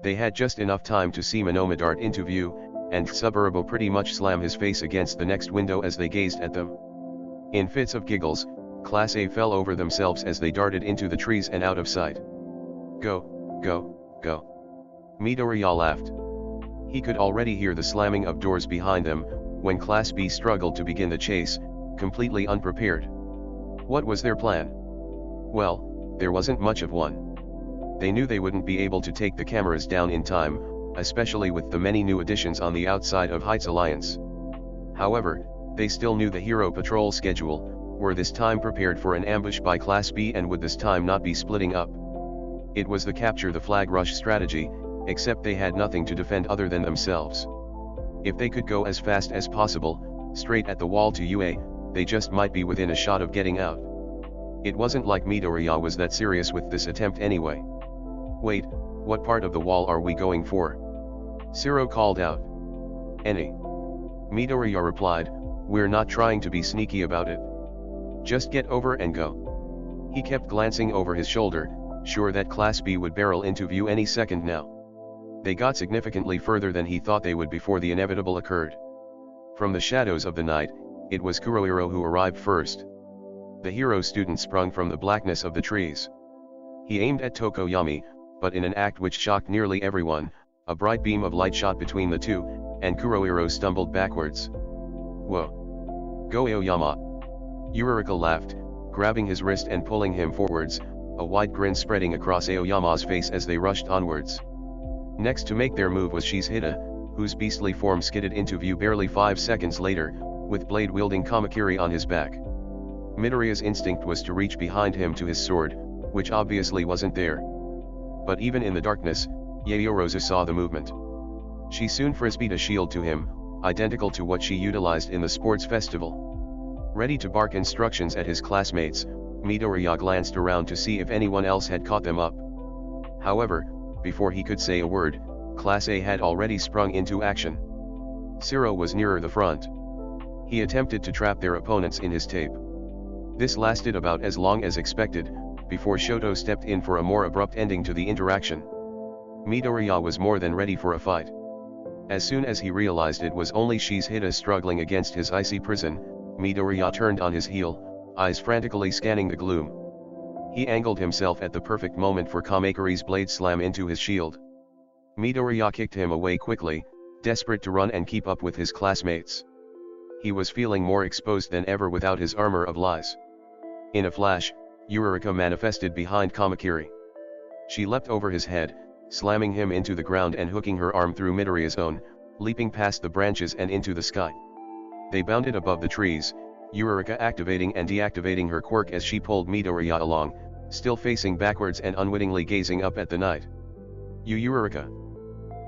They had just enough time to see Monoma dart into view, and Tsuburaba pretty much slam his face against the next window as they gazed at them. In fits of giggles, Class A fell over themselves as they darted into the trees and out of sight. "Go, go, go," Midoriya laughed. He could already hear the slamming of doors behind them, when Class B struggled to begin the chase, completely unprepared. What was their plan? Well, there wasn't much of one. They knew they wouldn't be able to take the cameras down in time, especially with the many new additions on the outside of Heights Alliance. However, they still knew the hero patrol schedule, were this time prepared for an ambush by Class B and would this time not be splitting up. It was the capture the flag rush strategy, except they had nothing to defend other than themselves. If they could go as fast as possible, straight at the wall to UA, they just might be within a shot of getting out. It wasn't like Midoriya was that serious with this attempt anyway. "Wait, what part of the wall are we going for?" Siro called out. "Any." Midoriya replied, "We're not trying to be sneaky about it. Just get over and go." He kept glancing over his shoulder, sure that Class B would barrel into view any second now. They got significantly further than he thought they would before the inevitable occurred. From the shadows of the night, it was Kurohiro who arrived first. The hero student sprung from the blackness of the trees. He aimed at Tokoyami, but in an act which shocked nearly everyone, a bright beam of light shot between the two, and Kurohiro stumbled backwards. Whoa! Go Aoyama! Yurarika laughed, grabbing his wrist and pulling him forwards, a wide grin spreading across Aoyama's face as they rushed onwards. Next to make their move was Shizhida, whose beastly form skidded into view barely 5 seconds later, with blade-wielding Kamakiri on his back. Midoriya's instinct was to reach behind him to his sword, which obviously wasn't there. But even in the darkness, Yaoyorozu saw the movement. She soon frisbeed a shield to him, identical to what she utilized in the sports festival. Ready to bark instructions at his classmates, Midoriya glanced around to see if anyone else had caught them up. However, before he could say a word, Class A had already sprung into action. Zero was nearer the front. He attempted to trap their opponents in his tape. This lasted about as long as expected, before Shoto stepped in for a more abrupt ending to the interaction. Midoriya was more than ready for a fight. As soon as he realized it was only Shizhida struggling against his icy prison, Midoriya turned on his heel, eyes frantically scanning the gloom. He angled himself at the perfect moment for Kamakiri's blade slam into his shield. Midoriya kicked him away quickly, desperate to run and keep up with his classmates. He was feeling more exposed than ever without his armor of lies. In a flash, Yurarika manifested behind Kamakiri. She leapt over his head, slamming him into the ground and hooking her arm through Midoriya's own, leaping past the branches and into the sky. They bounded above the trees, Yurarika activating and deactivating her quirk as she pulled Midoriya along, still facing backwards and unwittingly gazing up at the night. Yurarika!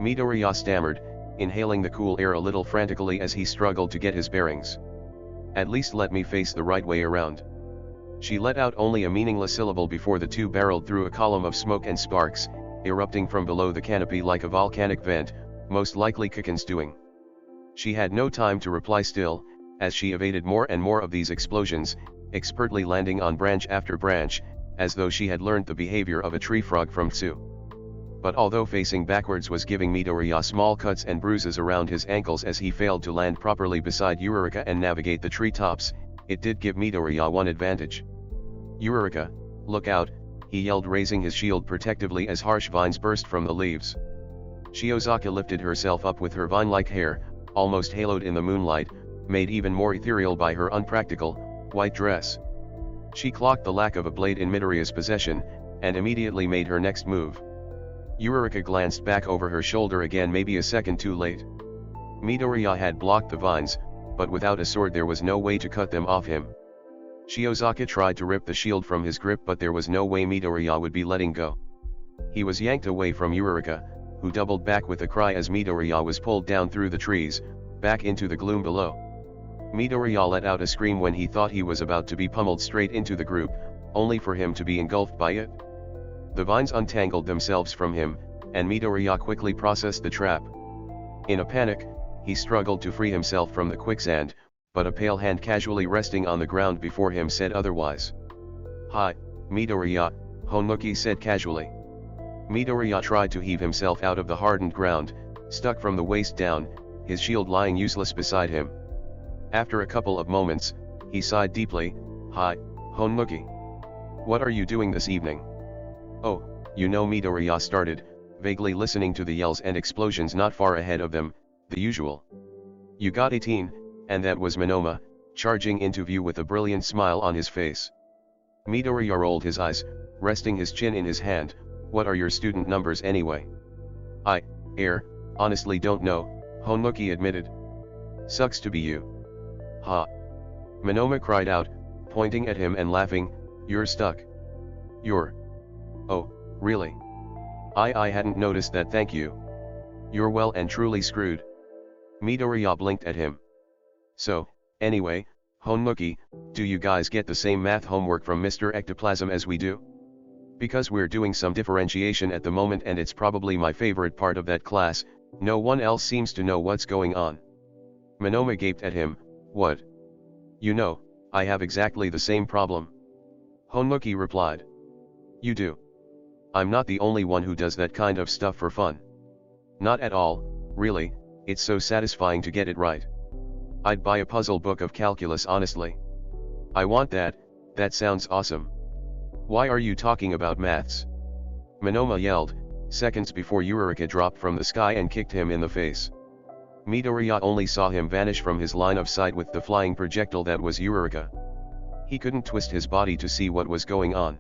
Midoriya stammered, inhaling the cool air a little frantically as he struggled to get his bearings. At least let me face the right way around. She let out only a meaningless syllable before the two barreled through a column of smoke and sparks, erupting from below the canopy like a volcanic vent, most likely Kiken's doing. She had no time to reply still, as she evaded more and more of these explosions, expertly landing on branch after branch, as though she had learned the behavior of a tree frog from Tsu. But although facing backwards was giving Midoriya small cuts and bruises around his ankles as he failed to land properly beside Yurarika and navigate the treetops, it did give Midoriya one advantage. Yurarika, look out, he yelled, raising his shield protectively as harsh vines burst from the leaves. Shiozaki lifted herself up with her vine-like hair, almost haloed in the moonlight, made even more ethereal by her unpractical, white dress. She clocked the lack of a blade in Midoriya's possession, and immediately made her next move. Yurarika glanced back over her shoulder again, maybe a second too late. Midoriya had blocked the vines, but without a sword there was no way to cut them off him. Shiozaki tried to rip the shield from his grip, but there was no way Midoriya would be letting go. He was yanked away from Yurarika, who doubled back with a cry as Midoriya was pulled down through the trees, back into the gloom below. Midoriya let out a scream when he thought he was about to be pummeled straight into the group, only for him to be engulfed by it. The vines untangled themselves from him, and Midoriya quickly processed the trap. In a panic, he struggled to free himself from the quicksand, but a pale hand casually resting on the ground before him said otherwise. "Hi, Midoriya," Honuki said casually. Midoriya tried to heave himself out of the hardened ground, stuck from the waist down, his shield lying useless beside him. After a couple of moments, he sighed deeply. "Hi, Honuki. What are you doing this evening?" "Oh, you know," Midoriya started, vaguely listening to the yells and explosions not far ahead of them, "the usual. You got 18, and that was Monoma, charging into view with a brilliant smile on his face." Midoriya rolled his eyes, resting his chin in his hand. "What are your student numbers anyway?" Honestly don't know," Honuki admitted. "Sucks to be you." "Ha!" Monoma cried out, pointing at him and laughing, "You're stuck." "You're... Oh, really? I hadn't noticed that, thank you. You're well and truly screwed." Midoriya blinked at him. "So, anyway, Honuki, do you guys get the same math homework from Mr. Ectoplasm as we do? Because we're doing some differentiation at the moment and it's probably my favorite part of that class, no one else seems to know what's going on." Monoma gaped at him. "What? You know, I have exactly the same problem." Honuki replied. "You do? I'm not the only one who does that kind of stuff for fun." "Not at all, really, it's so satisfying to get it right. I'd buy a puzzle book of calculus honestly. I want that sounds awesome." "Why are you talking about maths?" Monoma yelled, seconds before Yurika dropped from the sky and kicked him in the face. Midoriya only saw him vanish from his line of sight with the flying projectile that was Yurika. He couldn't twist his body to see what was going on.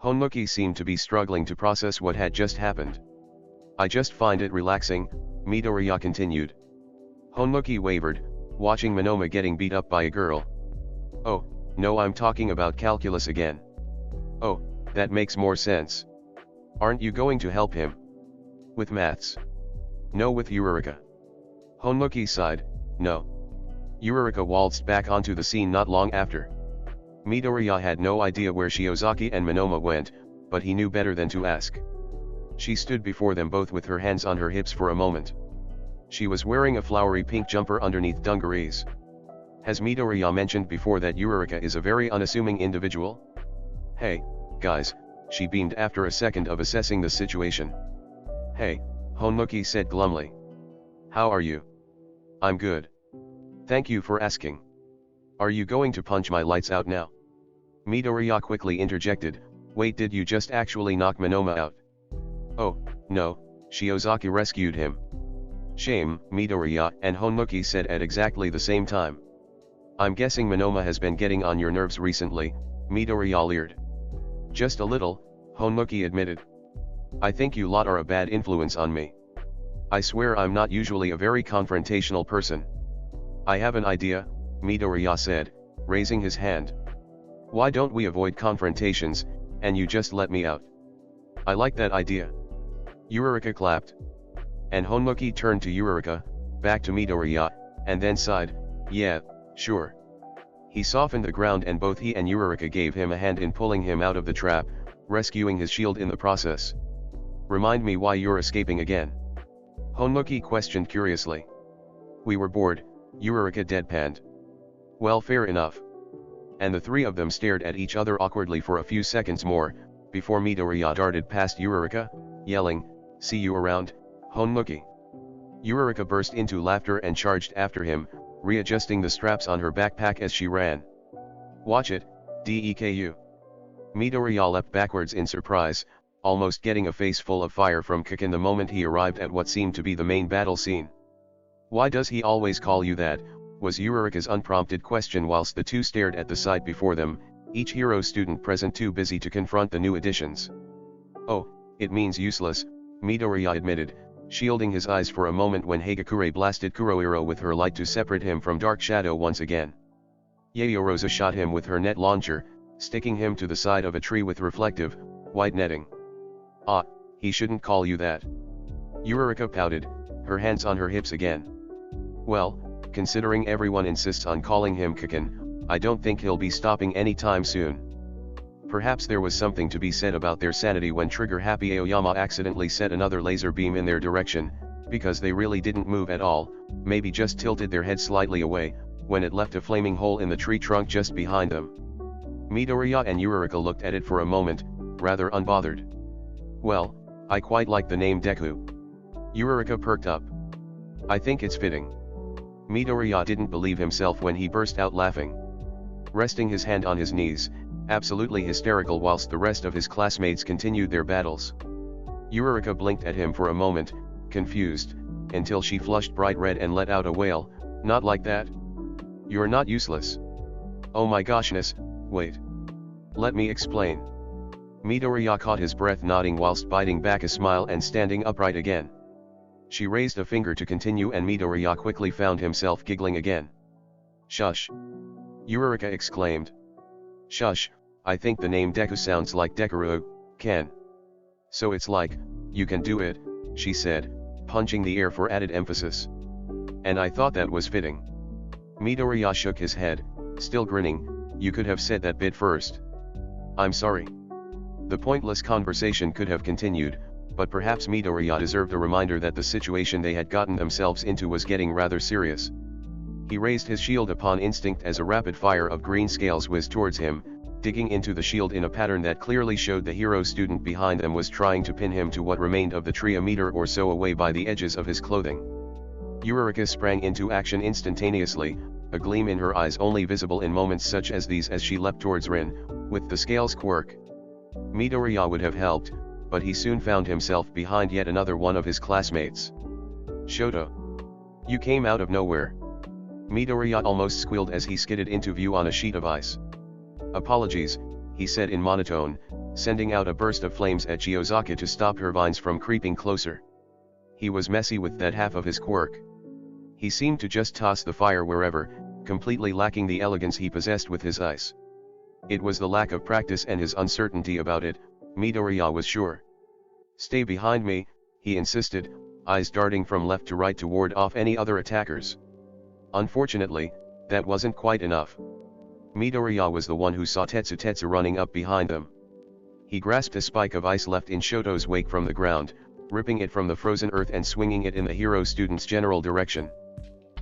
Honoki seemed to be struggling to process what had just happened. I just find it relaxing, Midoriya continued. Honoki wavered, watching Monoma getting beat up by a girl. Oh, no, I'm talking about calculus again. Oh, that makes more sense. Aren't you going to help him? With maths? No, with Yurika. Honoki sighed, no. Yurika waltzed back onto the scene not long after. Midoriya had no idea where Shiozaki and Monoma went, but he knew better than to ask. She stood before them both with her hands on her hips for a moment. She was wearing a flowery pink jumper underneath dungarees. Has Midoriya mentioned before that Yurika is a very unassuming individual? Hey, guys, she beamed after a second of assessing the situation. Hey, Honoki said glumly. How are you? I'm good. Thank you for asking. Are you going to punch my lights out now? Midoriya quickly interjected, wait, did you just actually knock Monoma out? Oh, no, Shiozaki rescued him. Shame, Midoriya and Honoki said at exactly the same time. I'm guessing Monoma has been getting on your nerves recently, Midoriya leered. Just a little, Honoki admitted. I think you lot are a bad influence on me. I swear I'm not usually a very confrontational person. I have an idea, Midoriya said, raising his hand. Why don't we avoid confrontations, and you just let me out? I like that idea. Yurika clapped. And Honoki turned to Yurika, back to Midoriya, and then sighed, yeah, sure. He softened the ground and both he and Yurika gave him a hand in pulling him out of the trap, rescuing his shield in the process. Remind me why you're escaping again? Honoki questioned curiously. We were bored, Yurika deadpanned. Well, fair enough. And the three of them stared at each other awkwardly for a few seconds more, before Midoriya darted past Yurika, yelling, see you around, Honoki. Yurika burst into laughter and charged after him, readjusting the straps on her backpack as she ran. Watch it, Deku. Midoriya leapt backwards in surprise, almost getting a face full of fire from Kakin the moment he arrived at what seemed to be the main battle scene. Why does he always call you that, was Yurika's unprompted question whilst the two stared at the sight before them, each hero student present too busy to confront the new additions. Oh, it means useless, Midoriya admitted, shielding his eyes for a moment when Hagakure blasted Kurohiro with her light to separate him from Dark Shadow once again. Yaoyorosa shot him with her net launcher, sticking him to the side of a tree with reflective, white netting. Ah, he shouldn't call you that. Yurika pouted, her hands on her hips again. Well, considering everyone insists on calling him Kakin, I don't think he'll be stopping anytime soon. Perhaps there was something to be said about their sanity when trigger-happy Aoyama accidentally set another laser beam in their direction, because they really didn't move at all, maybe just tilted their head slightly away, when it left a flaming hole in the tree trunk just behind them. Midoriya and Yurika looked at it for a moment, rather unbothered. Well, I quite like the name Deku. Yurika perked up. I think it's fitting. Midoriya didn't believe himself when he burst out laughing. Resting his hand on his knees, absolutely hysterical whilst the rest of his classmates continued their battles. Yurika blinked at him for a moment, confused, until she flushed bright red and let out a wail, not like that. You're not useless. Oh my goshness, wait. Let me explain. Midoriya caught his breath nodding whilst biting back a smile and standing upright again. She raised a finger to continue and Midoriya quickly found himself giggling again. Shush. Yurika exclaimed. Shush, I think the name Deku sounds like Dekuru, can. So it's like, you can do it, she said, punching the air for added emphasis. And I thought that was fitting. Midoriya shook his head, still grinning, you could have said that bit first. I'm sorry. The pointless conversation could have continued, but perhaps Midoriya deserved a reminder that the situation they had gotten themselves into was getting rather serious. He raised his shield upon instinct as a rapid fire of green scales whizzed towards him, digging into the shield in a pattern that clearly showed the hero student behind them was trying to pin him to what remained of the tree a meter or so away by the edges of his clothing. Yurika sprang into action instantaneously, a gleam in her eyes only visible in moments such as these as she leapt towards Rin, with the scales quirk. Midoriya would have helped, but he soon found himself behind yet another one of his classmates. "Shoto. You came out of nowhere." Midoriya almost squealed as he skidded into view on a sheet of ice. "Apologies," he said in monotone, sending out a burst of flames at Chiozaka to stop her vines from creeping closer. He was messy with that half of his quirk. He seemed to just toss the fire wherever, completely lacking the elegance he possessed with his ice. It was the lack of practice and his uncertainty about it, Midoriya was sure. "Stay behind me," he insisted, eyes darting from left to right to ward off any other attackers. Unfortunately, that wasn't quite enough. Midoriya was the one who saw Tetsu running up behind them. He grasped a spike of ice left in Shoto's wake from the ground, ripping it from the frozen earth and swinging it in the hero student's general direction.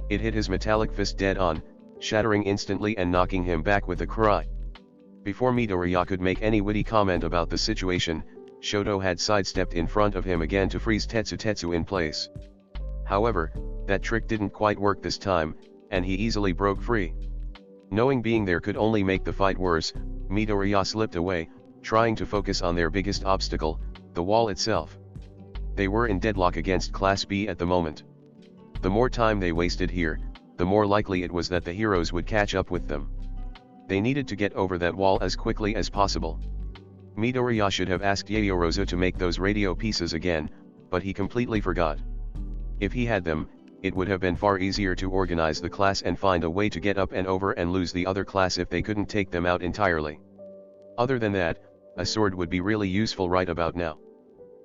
It hit his metallic fist dead on, shattering instantly and knocking him back with a cry. Before Midoriya could make any witty comment about the situation, Shoto had sidestepped in front of him again to freeze Tetsu in place. However, that trick didn't quite work this time, and he easily broke free. Knowing being there could only make the fight worse, Midoriya slipped away, trying to focus on their biggest obstacle, the wall itself. They were in deadlock against Class B at the moment. The more time they wasted here, the more likely it was that the heroes would catch up with them. They needed to get over that wall as quickly as possible. Midoriya should have asked Yaoyorozu to make those radio pieces again, but he completely forgot. If he had them, it would have been far easier to organize the class and find a way to get up and over and lose the other class if they couldn't take them out entirely. Other than that, a sword would be really useful right about now.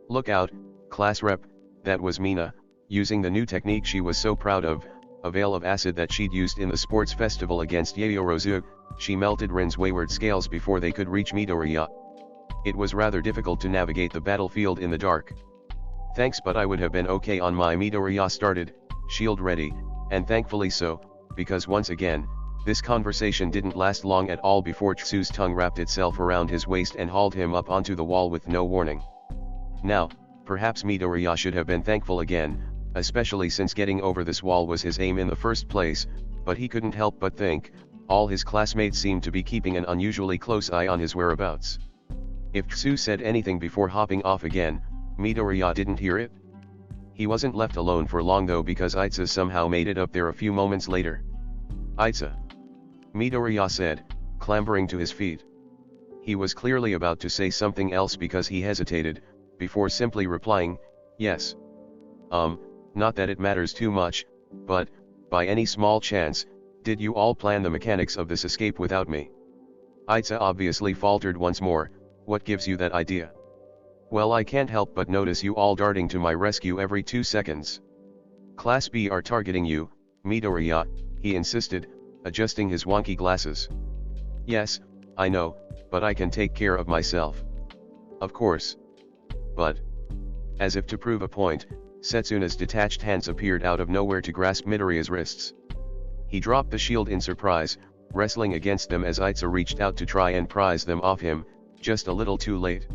"Look out, class rep," that was Mina, using the new technique she was so proud of, a veil of acid that she'd used in the sports festival against Yaoyorozu. She melted Rin's wayward scales before they could reach Midoriya. It was rather difficult to navigate the battlefield in the dark. "Thanks, but I would have been okay on my." Midoriya started, shield ready, and thankfully so, because once again, this conversation didn't last long at all before Tsu's tongue wrapped itself around his waist and hauled him up onto the wall with no warning. Now, perhaps Midoriya should have been thankful again, especially since getting over this wall was his aim in the first place, but he couldn't help but think, all his classmates seemed to be keeping an unusually close eye on his whereabouts. If Tsu said anything before hopping off again, Midoriya didn't hear it. He wasn't left alone for long though, because Aitsa somehow made it up there a few moments later. "Aitsa," Midoriya said, clambering to his feet. He was clearly about to say something else because he hesitated, before simply replying, "Yes. Not that it matters too much, but, by any small chance, did you all plan the mechanics of this escape without me?" Aitsa obviously faltered once more. "What gives you that idea?" "Well, I can't help but notice you all darting to my rescue every 2 seconds. Class B are targeting you, Midoriya," he insisted, adjusting his wonky glasses. "Yes, I know, but I can take care of myself." "Of course. But..." As if to prove a point, Setsuna's detached hands appeared out of nowhere to grasp Midoriya's wrists. He dropped the shield in surprise, wrestling against them as Aitsa reached out to try and prise them off him, just a little too late.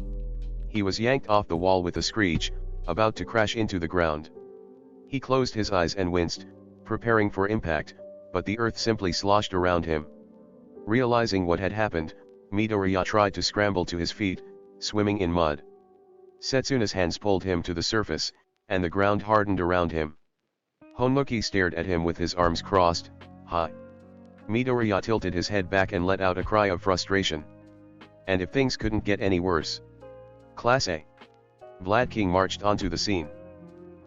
He was yanked off the wall with a screech, about to crash into the ground. He closed his eyes and winced, preparing for impact, but the earth simply sloshed around him. Realizing what had happened, Midoriya tried to scramble to his feet, swimming in mud. Setsuna's hands pulled him to the surface, and the ground hardened around him. Honmuki stared at him with his arms crossed. "Hi." Midoriya tilted his head back and let out a cry of frustration. And if things couldn't get any worse? Class A. Vlad King marched onto the scene.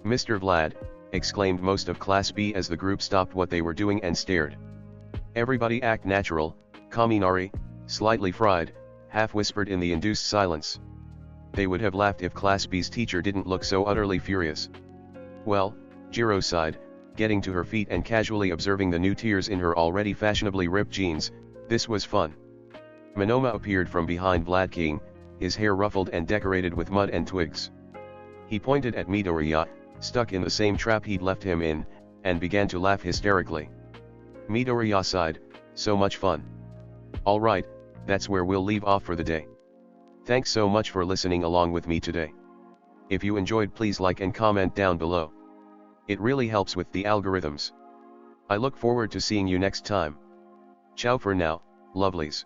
"Mr. Vlad," exclaimed most of Class B as the group stopped what they were doing and stared. "Everybody act natural, Kaminari," slightly fried, half-whispered in the induced silence. They would have laughed if Class B's teacher didn't look so utterly furious. "Well," Jiro sighed, getting to her feet and casually observing the new tears in her already fashionably ripped jeans, "this was fun." Monoma appeared from behind Vlad King, his hair ruffled and decorated with mud and twigs. He pointed at Midoriya, stuck in the same trap he'd left him in, and began to laugh hysterically. Midoriya sighed, "So much fun. Alright, that's where we'll leave off for the day. Thanks so much for listening along with me today. If you enjoyed, please like and comment down below. It really helps with the algorithms. I look forward to seeing you next time. Ciao for now, lovelies."